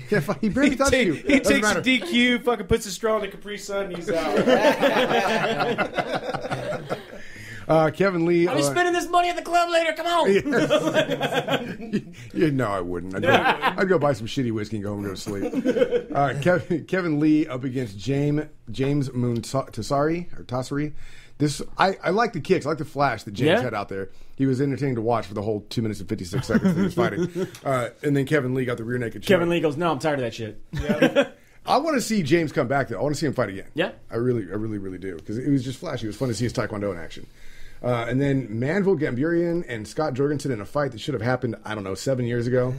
Can't fight. He barely touched you. He takes a DQ, fucking puts a straw in the Capri Sun, and he's out. Kevin Lee. I'll be spending this money at the club later. Come on. No, I wouldn't. I'd go buy some shitty whiskey and go home and go to sleep. Kevin Lee up against James Tassari. This I like the kicks. I like the flash that James had out there. He was entertaining to watch for the whole 2 minutes and 56 seconds that he was fighting. And then Kevin Lee got the rear naked choke. Kevin Lee goes, no, I'm tired of that shit. Yeah. I want to see James come back, though. I want to see him fight again. Yeah. I really do. Because it was just flashy. It was fun to see his Taekwondo in action. And then Manvel Gamburian and Scott Jorgensen in a fight that should have happened, 7 years ago.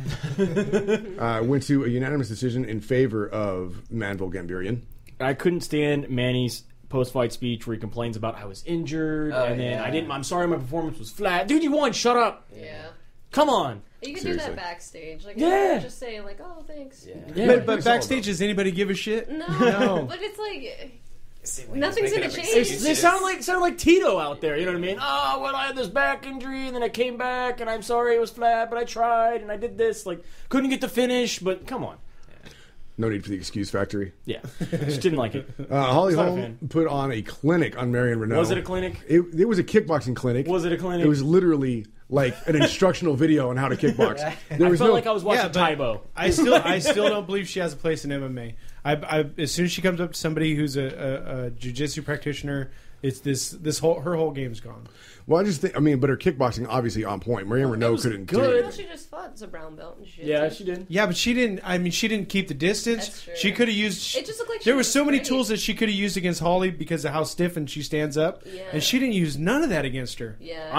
Went to a unanimous decision in favor of Manvel Gamburian. I couldn't stand Manny's post-fight speech where he complains about I was injured and then I'm sorry my performance was flat. Dude, you won. Shut up. Yeah. Come on. You can Seriously. do that backstage. Like, just say, like, oh, thanks. But backstage, does anybody give a shit? No. But it's like, nothing's going to change. They sound like Tito out there. You know what I mean? Oh, well, I had this back injury, and then I came back, and I'm sorry it was flat, but I tried, and I did this. Like, couldn't get the finish, but come on. No need for the excuse factory. Yeah. Just didn't like it. Holly Holm put on a clinic on Marion Renault. Was it a clinic? It was a kickboxing clinic. Was it a clinic? It was literally like an instructional video on how to kickbox. I felt like I was watching Taibo. I still don't believe she has a place in MMA. As soon as she comes up to somebody who's a jiu-jitsu practitioner, it's her whole game's gone. Well, I just think, but her kickboxing obviously on point. Marion Renault couldn't do Well, it. she just fought as a brown belt. And Yeah, she did. Yeah, but she didn't. She didn't keep the distance. That's true. She could have used. It just looked like there she were was so many great. tools that she could have used against Holly because of how stiff and she stands up. Yeah. And she didn't use none of that against her. Yeah.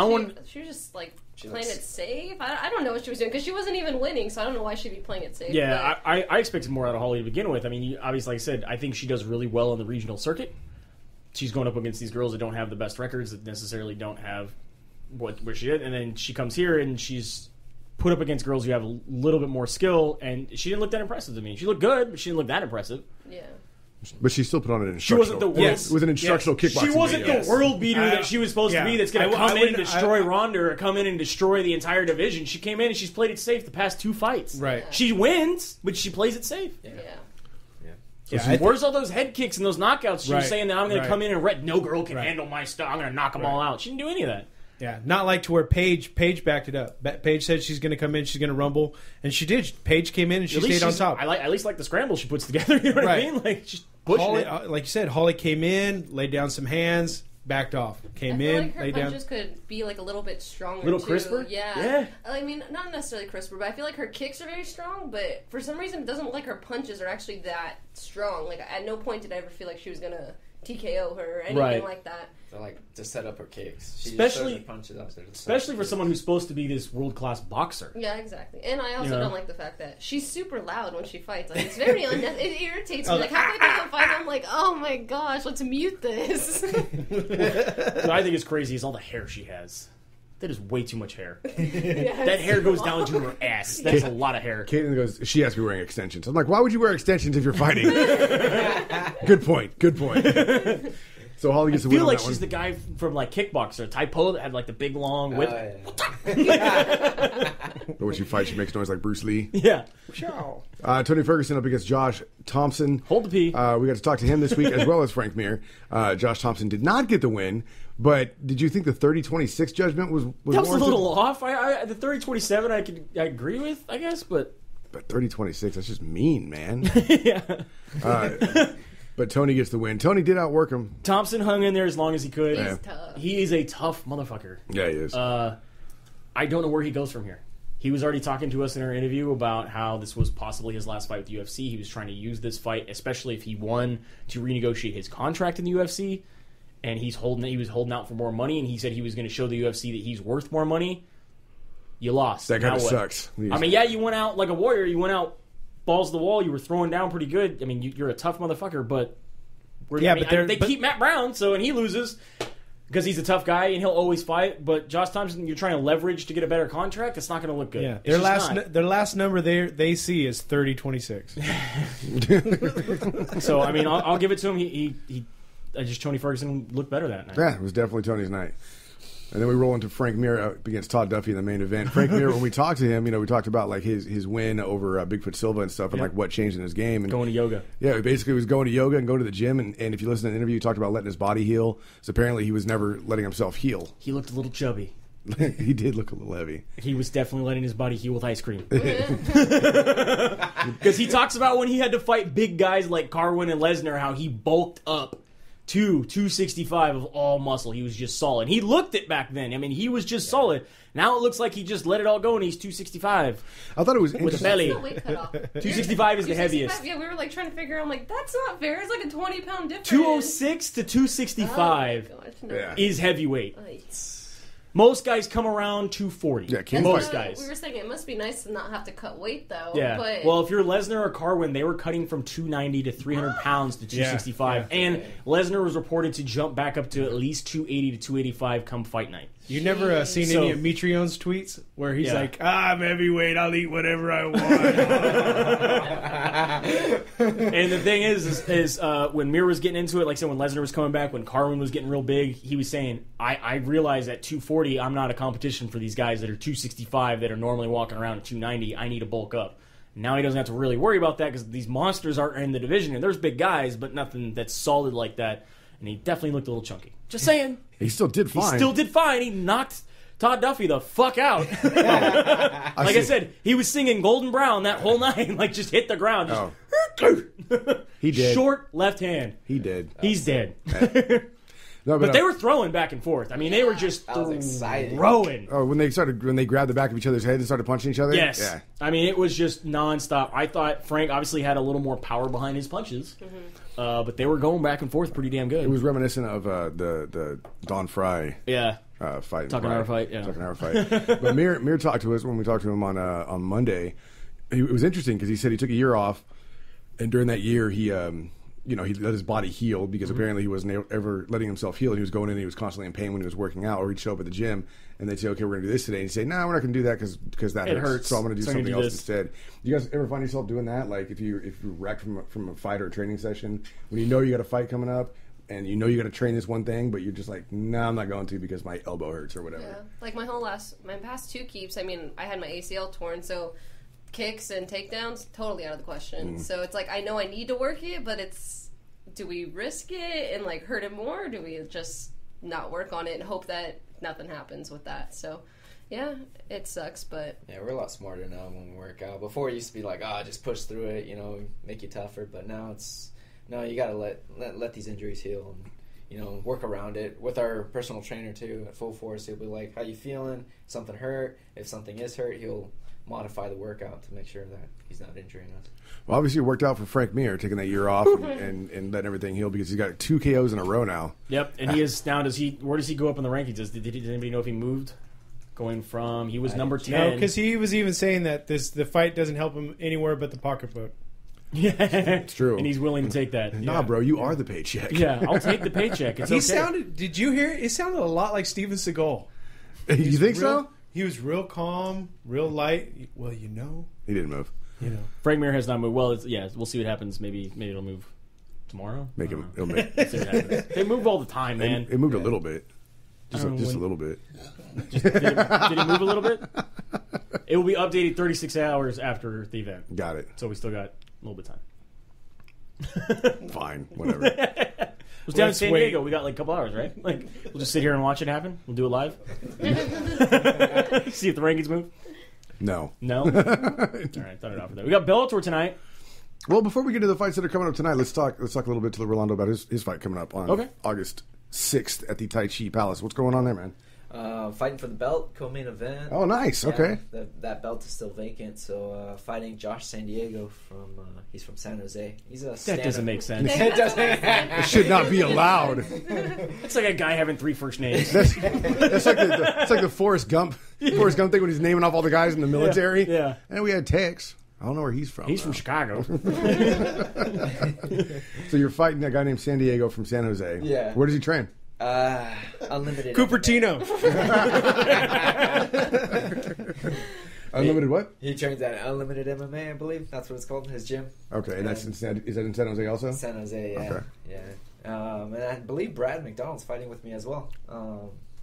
She was just like playing it safe. I don't know what she was doing because she wasn't even winning, so I don't know why she'd be playing it safe. Yeah, I expected more out of Holly to begin with. I mean, obviously, like I said, I think she does really well on the regional circuit. She's going up against these girls that don't have the best records, that necessarily don't have where she did, and then she comes here and she's put up against girls who have a little bit more skill, and she didn't look that impressive to me. She looked good, but she didn't look that impressive. Yeah. But she still put on an instructional. She wasn't the world. Yes, with an instructional kickboxing. She wasn't video. the world beater that she was supposed to be. That's going to come in and destroy Ronda or come in and destroy the entire division. She came in and she's played it safe the past 2 fights. Right. She wins, but she plays it safe. Yeah. Where's all those head kicks and those knockouts? She was saying that I'm going to come in and no girl can handle my stuff. I'm going to knock them all out. She didn't do any of that. Yeah, not like to where Paige backed it up. Paige said she's going to come in, she's going to rumble, and she did. Paige came in and she stayed on top. I at least like the scramble she puts together. You know what I mean? Like she's pushing Holly, it. like you said, Holly came in, laid down some hands, backed off. Came in, like her laid down. punches could be like a little bit stronger, a little too. crisper. Yeah. I mean, not necessarily crisper, but I feel like her kicks are very strong. But for some reason, it doesn't look like her punches are actually that strong. Like at no point did I ever feel like she was gonna TKO her or anything like that. So like to set up her kicks, she especially just punches out there. Especially for someone who's supposed to be this world-class boxer. Yeah, exactly. And I also don't like the fact that she's super loud when she fights. Like it's very it irritates me. Like halfway through the fight, I'm like, oh my gosh, let's mute this. What I think is crazy is all the hair she has. That is way too much hair. Yeah, that hair goes down to her ass. That's a lot of hair. Caitlin goes, she has to be wearing extensions. I'm like, why would you wear extensions if you're fighting? Good point. So Holly gets the win on that one. I feel like she's the guy from like Kickboxer, Taipo, that had like the big long whip. But when she fights, she makes noise like Bruce Lee. Yeah. Tony Ferguson up against Josh Thompson. Hold the P. We got to talk to him this week as well as Frank Mir. Josh Thompson did not get the win, but did you think the 30-26 judgment was that was warranted? a little off. The 30-27 I agree with, I guess, but 30-26, that's just mean, man. yeah. But Tony gets the win. Tony did outwork him. Thompson hung in there as long as he could. He's tough. He is a tough motherfucker. Yeah, he is. I don't know where he goes from here. He was already talking to us in our interview about how this was possibly his last fight with the UFC. He was trying to use this fight, especially if he won, to renegotiate his contract in the UFC. And he was holding out for more money, and he said he was going to show the UFC that he's worth more money. You lost. That kind of Now what? sucks. I mean, yeah, you went out like a warrior. You went out balls to the wall. You were throwing down pretty good. I mean, you're a tough motherfucker, but They keep Matt Brown, and he loses because he's a tough guy and he'll always fight. But Josh Thompson, you're trying to leverage to get a better contract. It's not going to look good. Yeah, It's their last number they see is 30-26. So I mean, I'll give it to him. He Tony Ferguson looked better that night. Yeah, it was definitely Tony's night. And then we roll into Frank Mir against Todd Duffy in the main event. Frank Mir, when we talked to him, we talked about like his win over Bigfoot Silva and stuff, and like what changed in his game. And going to yoga. Yeah, he basically was going to yoga and going to the gym. And if you listen to the interview, he talked about letting his body heal. So apparently he was never letting himself heal. He looked a little chubby. He did look a little heavy. He was definitely letting his body heal with ice cream. Because he talks about when he had to fight big guys like Carwin and Lesnar, how he bulked up to 265 of all muscle. He was just solid. He looked it back then. I mean, he was just solid. Now it looks like he just let it all go and he's 265. I thought it was with interesting. a belly. That's the weight cutoff. 265 is the heaviest. Yeah, we were like trying to figure out. I'm like, that's not fair. It's like a 20-pound difference. 206 to 265 Yeah. is heavyweight. Right. Most guys come around 240. Yeah, can't most fight. guys. We were saying it must be nice to not have to cut weight though. Yeah. But Well, if you're Lesnar or Carwin, they were cutting from 290 to 300 pounds to 265. And Lesnar was reported to jump back up to at least 280 to 285 come fight night. You never seen So- any of Mitrione's tweets where he's Yeah. like, I'm heavyweight, I'll eat whatever I want. And the thing is when Mir was getting into it, like I said, when Lesnar was coming back, when Carwin was getting real big, he was saying, I realize at 240, I'm not a competition for these guys that are 265 that are normally walking around at 290. I need to bulk up. Now he doesn't have to really worry about that because these monsters aren't in the division, and there's big guys, but nothing that's solid like that. And he definitely looked a little chunky. Just saying. He still did fine. He still did fine. He knocked Todd Duffy the fuck out. I said, he was singing Golden Brown that whole night. Like, just hit the ground. Just, He did. Short left hand. He did. He's dead. No, But they were throwing back and forth. I mean, they were just I was excited. throwing. Oh, when they grabbed the back of each other's heads and started punching each other? Yes. Yeah. I mean, it was just nonstop. I thought Frank obviously had a little more power behind his punches. But they were going back and forth pretty damn good. It was reminiscent of the Don Fry fight. Tuckin Hour fight, yeah. Tuckin Hour fight. But Mir talked to us when we talked to him on Monday. It was interesting because he said he took a year off, and during that year he he let his body heal because apparently he wasn't ever letting himself heal. He was going in and he was constantly in pain when he was working out, or he'd show up at the gym and they'd say, okay, we're going to do this today. And he'd say, no, we're not going to do that because that hurts. So I'm going to do something else instead. You guys ever find yourself doing that? Like if you're wrecked from a fight or a training session, when you know you got a fight coming up and you know you got to train this one thing, but you're just like, no, I'm not going to because my elbow hurts or whatever. Yeah. Like my past two keeps, I mean, I had my ACL torn, so kicks and takedowns, totally out of the question. So it's like, I know I need to work it, but do we risk it and like hurt it more, or do we just not work on it and hope that nothing happens with that? So yeah, it sucks, but Yeah, we're a lot smarter now when we work out. Before it used to be like, just push through it, make you tougher. But now you gotta let these injuries heal and work around it. With our personal trainer too, at Full Force, he'll be like, how you feeling? Something hurt? If something is hurt, he'll modify the workout to make sure that he's not injuring us. Well, obviously it worked out for Frank Mir taking that year off and letting everything heal because he's got 2 KOs in a row now. Yep, and he is now. Where does he go up in the rankings? Does anybody know if he moved? Going from he was number 10. No, because he was even saying that the fight doesn't help him anywhere but the pocketbook. Yeah, it's true, and he's willing to take that. Nah, bro, you are the paycheck. Yeah, I'll take the paycheck. It's okay. Did you hear? It sounded a lot like Steven Seagal. You think so? He was real calm, real light. Well, he didn't move. Frank Mir has not moved. Well, we'll see what happens. Maybe it'll move tomorrow. It'll make. See what happens. They move all the time, man. It moved a little bit, just a little bit. Did it move a little bit? It will be updated 36 hours after the event. Got it. So we still got a little bit of time. Fine, whatever. It was down in San Diego. We got like a couple hours, right? Like we'll just sit here and watch it happen. We'll do it live. See if the rankings move. No. All right, thought it out for that. We got Bellator tonight. Well, before we get to the fights that are coming up tonight, let's talk a little bit to Rolando about his fight coming up on August 6th at the Tachi Palace. What's going on there, man? Fighting for the belt, co-main event. Oh, nice. Yeah, Okay. That belt is still vacant, so fighting Josh SanDiego he's from San Jose. He's a That doesn't make sense. It doesn't. It should not be allowed. It's like a guy having 3 first names. That's like the Forrest Gump thing when he's naming off all the guys in the military. Yeah. And we had Tex. I don't know where he's from. He's from Chicago. So you're fighting a guy named SanDiego from San Jose. Yeah. Where does he train? Unlimited. Cupertino. Unlimited what? He trains at Unlimited MMA, I believe. That's what it's called, his gym. Okay, and that's in is that in San Jose also? San Jose, yeah. Okay. Yeah. And I believe Brad McDonald's fighting with me as well.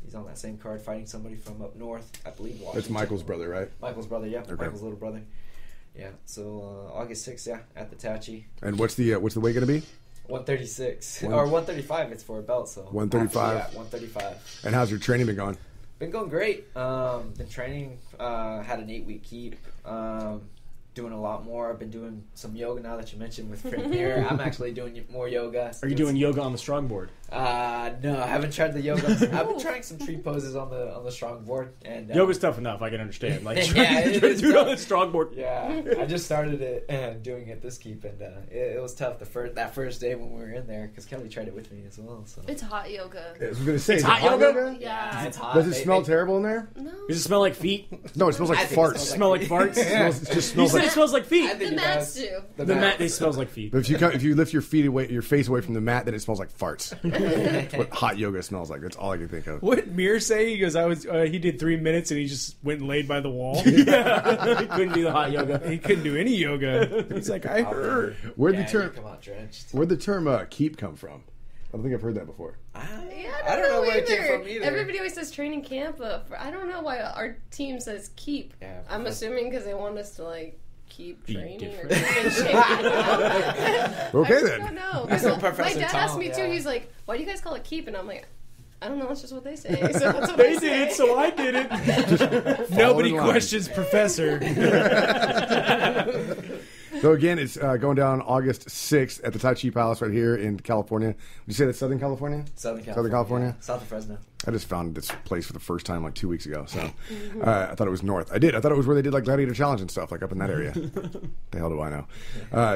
He's on that same card fighting somebody from up north, I believe Washington. That's Michael's brother, right? Michael's brother, yeah. Okay. Michael's little brother. Yeah, so August 6th, yeah, at the Tachi. And what's the weight going to be? 136. Or 135, it's for a belt, so. 135? Yeah, 135. And how's your training been going? Been going great. Been training, had an 8-week keep. Doing a lot more. I've been doing some yoga now that you mentioned with Premier. I'm actually doing more yoga. Are you doing yoga on the strongboard? No, I haven't tried the yoga. I've been trying some tree poses on the strong board. And Yoga's tough enough. I can understand. Like Yeah, trying it to is do it on the tough. strongboard. Yeah, I just started it and doing it this keep, and it was tough that first day when we were in there because Kelly tried it with me as well. So It's hot yoga. I was going to say, It's is it hot yoga? Yeah. it's hot. Does it They- smell they- terrible in there? No. Does it smell like feet? No, it smells like I think it farts. Smell like farts? It just You smells said like. it smells like I feet. think The it mats does. do. The mat, it smells like feet. But if you lift your face away from the mat, then it smells like farts. That's what hot yoga smells like. That's all I can think of. What did Mir say? He goes, he did 3 minutes and he just went and laid by the wall. Yeah. He couldn't do the hot yoga. He couldn't do any yoga. He's like, I heard. Where'd Yeah, the term you come out drenched. keep come from? I don't think I've heard that before. Yeah, I don't know where it came either. from either. Everybody always says training camp, but I don't know why our team says keep. Yeah, I'm but- assuming because they want us to like keep Be training or different. keep in shape. I Okay just then. don't know. That's what Professor My dad asked Tom, me too. yeah. He's like, "Why do you guys call it keep?" And I'm like, "I don't know. That's just what they say." So that's what They I say. did, so I did it. Nobody in line. questions Professor. So again, it's going down August 6th at the Tachi Palace right here in California. Would you say that's Southern California? Southern California? yeah. South of Fresno. I just found this place for the first time like 2 weeks ago. So I thought it was north. I thought it was where they did like Gladiator Challenge and stuff, like up in that area. The hell do I know?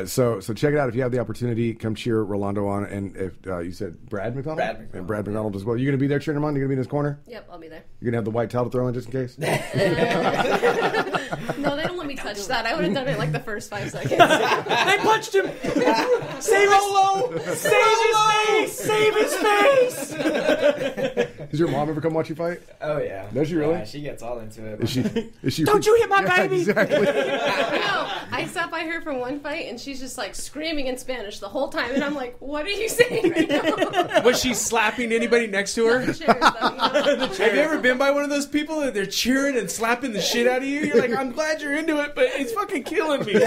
So check it out if you have the opportunity. Come cheer Rolando on. And if you said Brad McDonald? Brad McDonald. And Brad McDonald as well. You're going to be there cheering him on? You're going to be in his corner? Yep, I'll be there. You're going to have the white towel to throw in just in case? No, they don't let me touch that. I would have done it like the first 5 seconds. They punched him. Save Rolo. Save his face. Does your mom ever come watch you fight? Oh yeah. Does she really? Yeah, she gets all into it. Is she? Don't you hit my Yeah, baby. Exactly. No, I sat by her from one fight, and she's just like screaming in Spanish the whole time, and I'm like, "What are you saying right now?" Was she slapping anybody next to her? The chairs, though, you know? Have you ever been by one of those people that they're cheering and slapping the shit out of you? You're like, I'm glad you're into it, but it's fucking killing me. These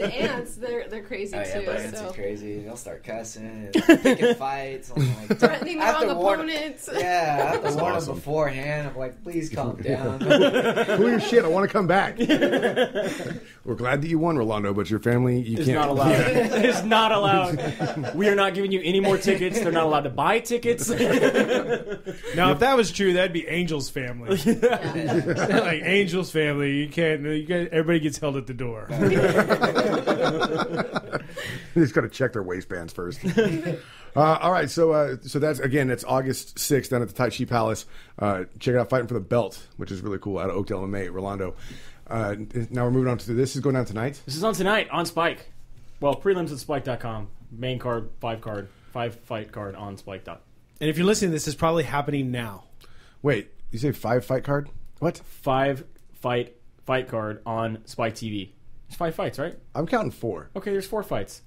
ants, they're crazy Oh yeah, too. but it's So crazy. They'll start cussing, and picking fights. I'm like, threatening I their have to own warn- opponents. Yeah, I have to warn awesome. them beforehand. I'm like, please calm down. Cool your shit. I want to come back. We're glad that you won, Rolando, but your family, you It's can't. not allowed. It's not allowed. We are not giving you any more tickets. They're not allowed to buy tickets. Now, if that was true, that'd be Angel's family. Yeah. Like Angel's family, you can't. Everybody gets held at the door. You just got to check their waistbands first. All right, so that's again, it's August 6th down at the Tachi Palace. Check it out, Fighting for the Belt, which is really cool, out of Oakdale MMA, Rolando. Now we're moving on to this. Is going down tonight. This is on tonight on Spike. Well, prelims at Spike.com. Main card, 5-fight card on Spike. And if you're listening, this is probably happening now. Wait, you say 5-fight card? What? 5-fight card on Spike TV. There's 5 fights, right? I'm counting 4. Okay, there's 4 fights.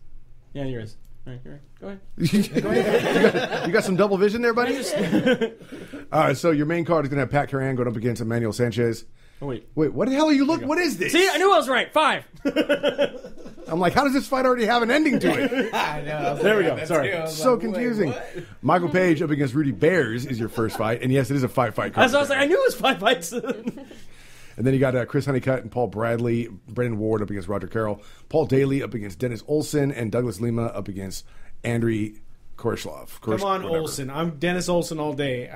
Yeah, you're right. All right, you're right. Go ahead. You got some double vision there, buddy? So your main card is going to have Pat Carran going up against Emmanuel Sanchez. Oh, wait. Wait, what the hell are you looking? What is this? See, I knew I was right. 5. I'm like, how does this fight already have an ending to it? I know. There we go. Sorry. So confusing. Michael Page up against Rudy Bears is your first fight, and yes, it is a 5-fight card. That's what I was like. I knew it was 5 fights. And then you got Chris Honeycutt and Paul Bradley, Brendan Ward up against Roger Carroll, Paul Daly up against Dennis Olsen, and Douglas Lima up against Andriy Koroshlov. Come on, Olsen. I'm Dennis Olsen all day.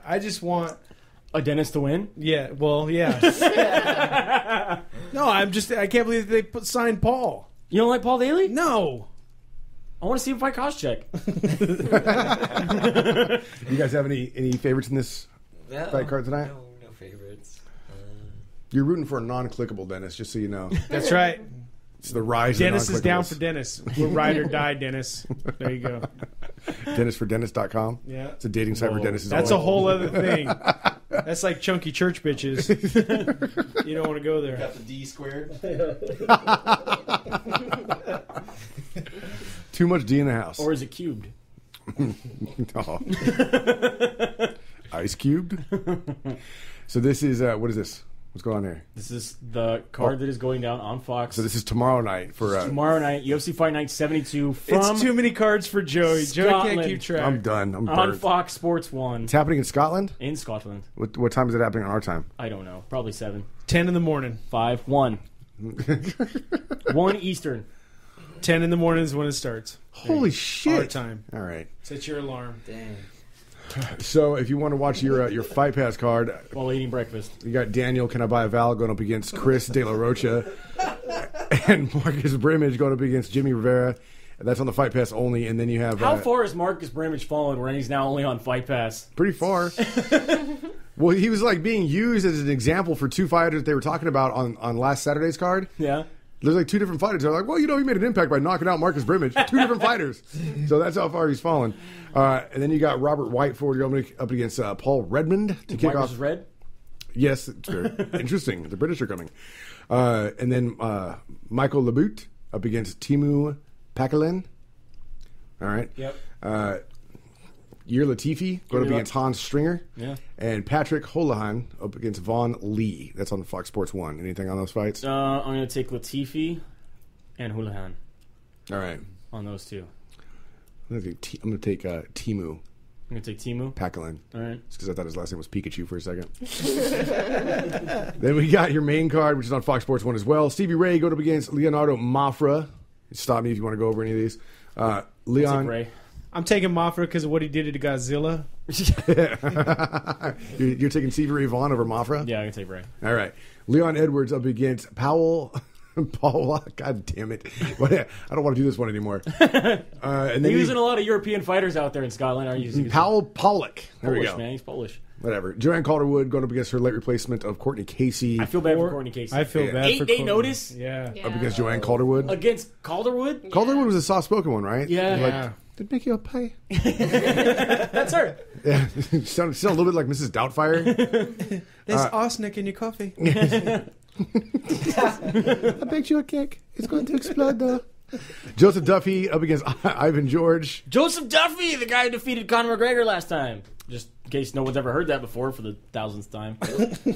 I just want. A Dennis to win? Yeah. Well, yeah. No, I can't believe they signed Paul. You don't like Paul Daly? No. I want to see him fight Koscheck. You guys have any favorites in this No, fight card tonight? No favorites. You're rooting for a non-clickable Dennis, just so you know. That's right. It's the rise Dennis of is down non-clickables. for Dennis. We're ride or die, Dennis. There you go. DennisForDennis.com. Yeah. It's a dating site where Dennis is That's a on. whole other thing. That's like chunky church bitches. You don't want to go there. Got the D squared. Too much D in the house. Or is it cubed? Oh. Ice cubed. So this is what is this? What's going on here? This is the card that is going down on Fox. So this is tomorrow night for. Tomorrow night, UFC Fight Night 72 from It's too many cards for Joey. Joey Scotland. can't keep track. I'm done. I'm on burnt. Fox Sports 1 It's happening in Scotland. in Scotland. What time is it happening on our time? I don't know. Probably 7. 10 in the morning. 5. 1. 1 Eastern. 10 in the morning is when it starts. Holy shit! Our time. All right. Set your alarm. Damn. So if you want to watch your Fight Pass card, While eating breakfast. you got Daniel Can I Buy a Vowel going up against Chris De La Rocha, and Marcus Brimage going up against Jimmy Rivera. That's on the Fight Pass only, and then you have How far has Marcus Brimage fallen where he's now only on Fight Pass? pretty far. Well, he was like being used as an example for two fighters they were talking about on last Saturday's card. Yeah. There's like two different fighters. They're like, well, he made an impact by knocking out Marcus Brimage. Two different fighters. So that's how far he's fallen. And then you got Robert Whiteford going up against Paul Redmond to kick White off. versus Red? Yes, it's very interesting. The British are coming. And then Michael Laboute up against Timu Pakalin. All right. Yep. Yair Latifi going up Yair against Hans Stringer. Yeah. And Patrick Holohan up against Vaughn Lee. That's on Fox Sports 1. Anything on those fights? I'm going to take Latifi and Houlihan All right. on those two. I'm going to take Timu I'm going to take Timu. Pakalin. All right. Just because I thought his last name was Pikachu for a second. Then we got your main card, which is on Fox Sports 1 as well. Stevie Ray going up against Leonardo Mafra. Stop me if you want to go over any of these. Take Leon, Ray. I'm taking Mafra because of what he did to Godzilla. you're taking Stevie Ray Vaughan over Mafra? Yeah, I'm going to take Ray. All right. Leon Edwards up against Paul. God damn it. I don't want to do this one anymore. And then They're using a lot of European fighters out there in Scotland. Are you using Powell Pollock. There Polish, we go. man. He's Polish. Whatever. Joanne Calderwood going up against her late replacement of Courtney Casey. I feel bad for Courtney Casey. I feel Yeah. bad for 8-day Courtney. notice? Yeah. Up against Joanne Calderwood. Against Calderwood? Calderwood was a soft-spoken one, right? Yeah. Yeah. Did make you a pie? That's her. Yeah, sounded a little bit like Mrs. Doubtfire. There's arsenic in your coffee. I baked you a cake. It's going to explode, though. Joseph Duffy up against Ivan George. Joseph Duffy, the guy who defeated Conor McGregor last time. Just in case no one's ever heard that before for the 1000th time.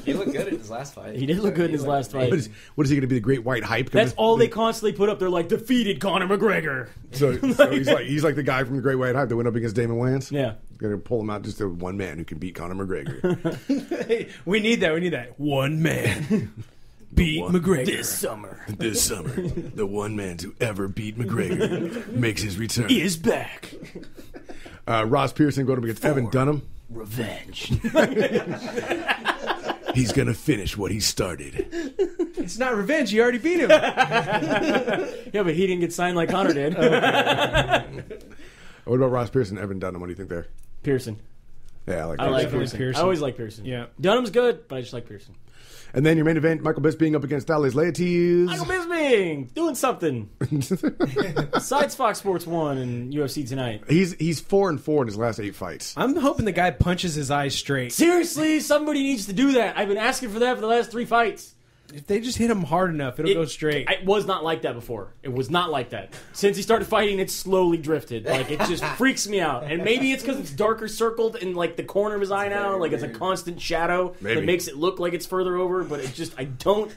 He looked good in his last fight. He did look good in his last fight. What is he going to be? The great white hype? That's all they constantly put up. They're like, defeated Conor McGregor. So he's like the guy from the Great White Hype that went up against Damon Wayans. Yeah. Going to pull him out. Just the one man who can beat Conor McGregor. We need that. We need that. One man beat McGregor. This summer. This summer, the one man to ever beat McGregor makes his return. He is back. Ross Pearson going up against Evan Dunham. Revenge. He's going to finish what he started. It's not revenge. You already beat him. Yeah, but he didn't get signed like Conor did. What about Ross Pearson and Evan Dunham? What do you think there? Pearson. Yeah, I like I that. like Definitely Pearson. I always like Pearson. Yeah. Dunham's good, but I just like Pearson. And then your main event, Michael Bisping up against Thales Laertes. Michael Bisping doing something. Besides Fox Sports 1 and UFC tonight. He's 4-4 in his last 8 fights. I'm hoping the guy punches his eyes straight. Seriously, somebody needs to do that. I've been asking for that for the last 3 fights. If they just hit him hard enough, it'll go straight. It was not like that before. It was not like that. Since he started fighting, it slowly drifted. Like, it just freaks me out. And maybe it's because it's darker circled in, like, the corner of his eye now. Like, it's a constant shadow Maybe. that makes it look like it's further over. But it just, I don't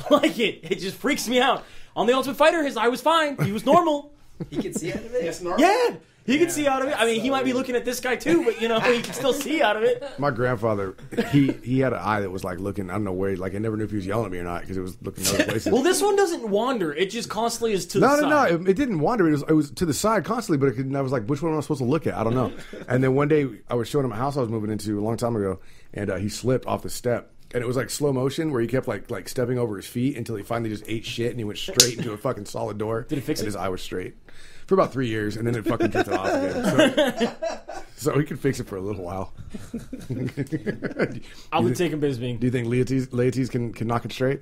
like it. It just freaks me out. On The Ultimate Fighter, his eye was fine. He was normal. He can see out of it. It's normal. Yeah. He can see out of it. I mean, he might be looking at this guy too, but, he can still see out of it. My grandfather, he had an eye that was like looking, I don't know where, like I never knew if he was yelling at me or not because it was looking other places. Well, this one doesn't wander. It just constantly is to the No, side. it didn't wander. It was to the side constantly, but I was like, which one am I supposed to look at? I don't know. And then one day I was showing him a house I was moving into a long time ago, and he slipped off the step. And it was like slow motion where he kept like stepping over his feet until he finally just ate shit and he went straight into a fucking solid door. Did it fix and it? his eye was straight. for about 3 years, and then it fucking drifted off again. So we could fix it for a little while. I'll be taking Bisping. Do you think Laertes can knock it straight?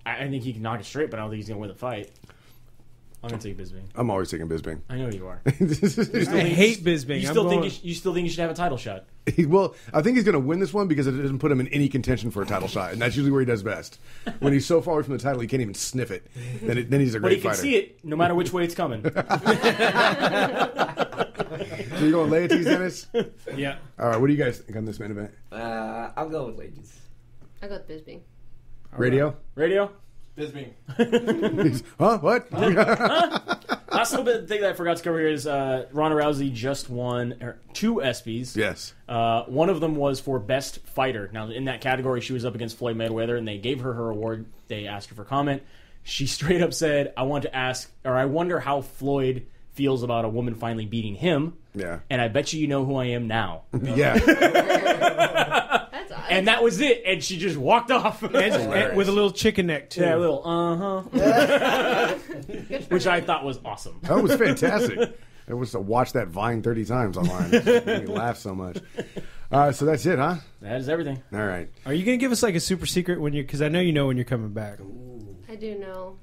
I think he can knock it straight, but I don't think he's gonna win the fight. I'm gonna take Bisping. I'm always taking Bisping. I know you are. I hate Bisping. You still think you should have a title shot? Well, I think he's going to win this one because it doesn't put him in any contention for a title shot, and that's usually where he does best. When he's so far away from the title, he can't even sniff it. Then he's a But great he can fighter. see it no matter which way it's coming. So you're going Laertes, Dennis? Yeah. All right, what do you guys think on this main event? I'll go with ladies. I got Bisping. Radio? Bisping. Huh? What? Last little bit thing that I forgot to cover here is Ronda Rousey just won 2 ESPYs. Yes. One of them was for Best Fighter. Now, in that category, she was up against Floyd Mayweather, and they gave her award. They asked her for comment. She straight up said, I wonder how Floyd feels about a woman finally beating him. Yeah. And I bet you know who I am now. Yeah. That's odd. And that was it. And she just walked off. And with a little chicken neck, too. Yeah, a little, which I thought was awesome. That was fantastic. It was to watch that Vine 30 times online. It made me laugh so much. So that's it, huh? That is everything. All right. Are you going to give us like a super secret when because I know you know when you're coming back. I do know.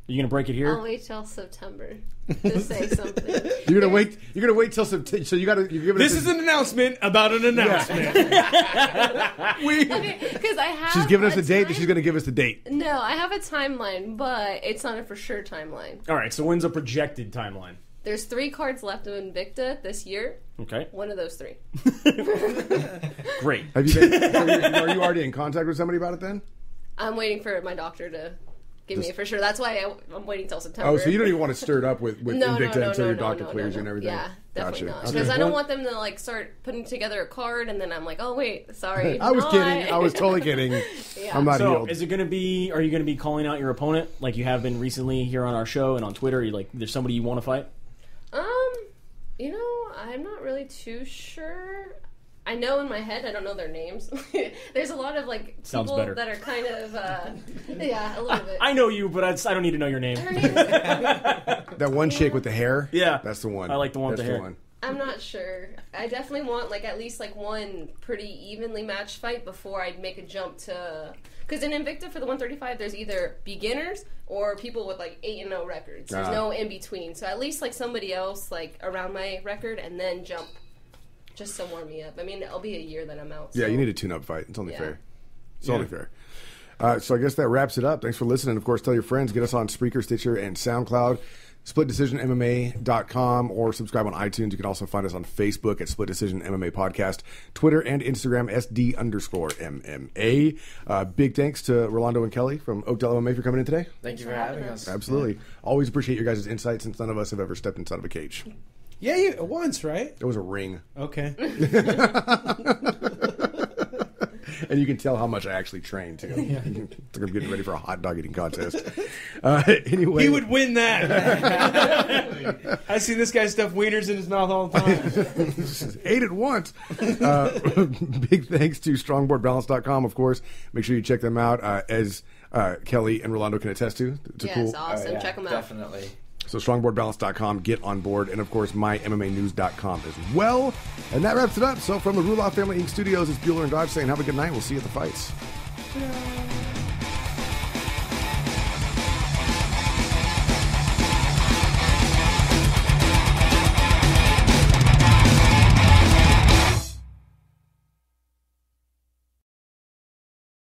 You gonna break it here? I'll wait till September to say something. You're gonna wait. You're gonna wait till September. So you're giving This us is an announcement about an announcement. Because I have. She's giving us a date. time- She's gonna give us the date. No, I have a timeline, but it's not a for sure timeline. All right. So when's a projected timeline? There's 3 cards left of Invicta this year. Okay. One of those 3. Great. Have you been? Are you already in contact with somebody about it then? I'm waiting for my doctor to give me a for sure. That's why I'm waiting till September. Oh, so you don't even want to stir it up with Invicta until your doctor no, clears you and no. everything? Yeah, definitely Gotcha. not. Because I don't want them to like start putting together a card and then I'm like, oh wait, sorry. I was not. kidding. I was totally kidding. Yeah. I'm not So, healed. is it going to be? Are you going to be calling out your opponent like you have been recently here on our show and on Twitter? You like, there's somebody you want to fight? You know, I'm not really too sure. I know in my head, I don't know their names. There's a lot of like Sounds people better. that are kind of, yeah, a little bit. I know you, but I don't need to know your name. Her name is, That one chick with the hair? Yeah. That's the one. I like the one with That's the hair. I'm not sure. I definitely want like at least like one pretty evenly matched fight before I'd make a jump to. Because in Invicta for the 135, there's either beginners or people with like 8-0 records. There's no in between. So at least like somebody else like around my record and then jump just to warm me up. I mean, it'll be a year that I'm out. Yeah, so. you need a tune-up fight. It's only Yeah. fair. It's only fair. So I guess that wraps it up. Thanks for listening. Of course, tell your friends. Get us on Spreaker, Stitcher, and SoundCloud. SplitDecisionMMA.com or subscribe on iTunes. You can also find us on Facebook at Split Decision MMA Podcast, Twitter and Instagram SD_MMA. Big thanks to Rolando and Kelly from Oakdale MMA for coming in today. Thank you for having us. Absolutely. Always appreciate your guys' insight since none of us have ever stepped inside of a cage. Yeah, once, right? It was a ring. Okay. And you can tell how much I actually trained, too. It's like I'm getting ready for a hot dog eating contest. Anyway. He would win that. I see this guy stuff wieners in his mouth all the time. 8 at once. Big thanks to strongboardbalance.com, of course. Make sure you check them out, as Kelly and Rolando can attest to. It's a Yeah, cool. it's awesome. Check them out. Definitely. So strongboardbalance.com, get on board, and of course mymmanews.com as well. And that wraps it up. So from the Ruloff Family Inc. Studios, it's Bueller and Dodge saying have a good night. We'll see you at the fights. Yeah.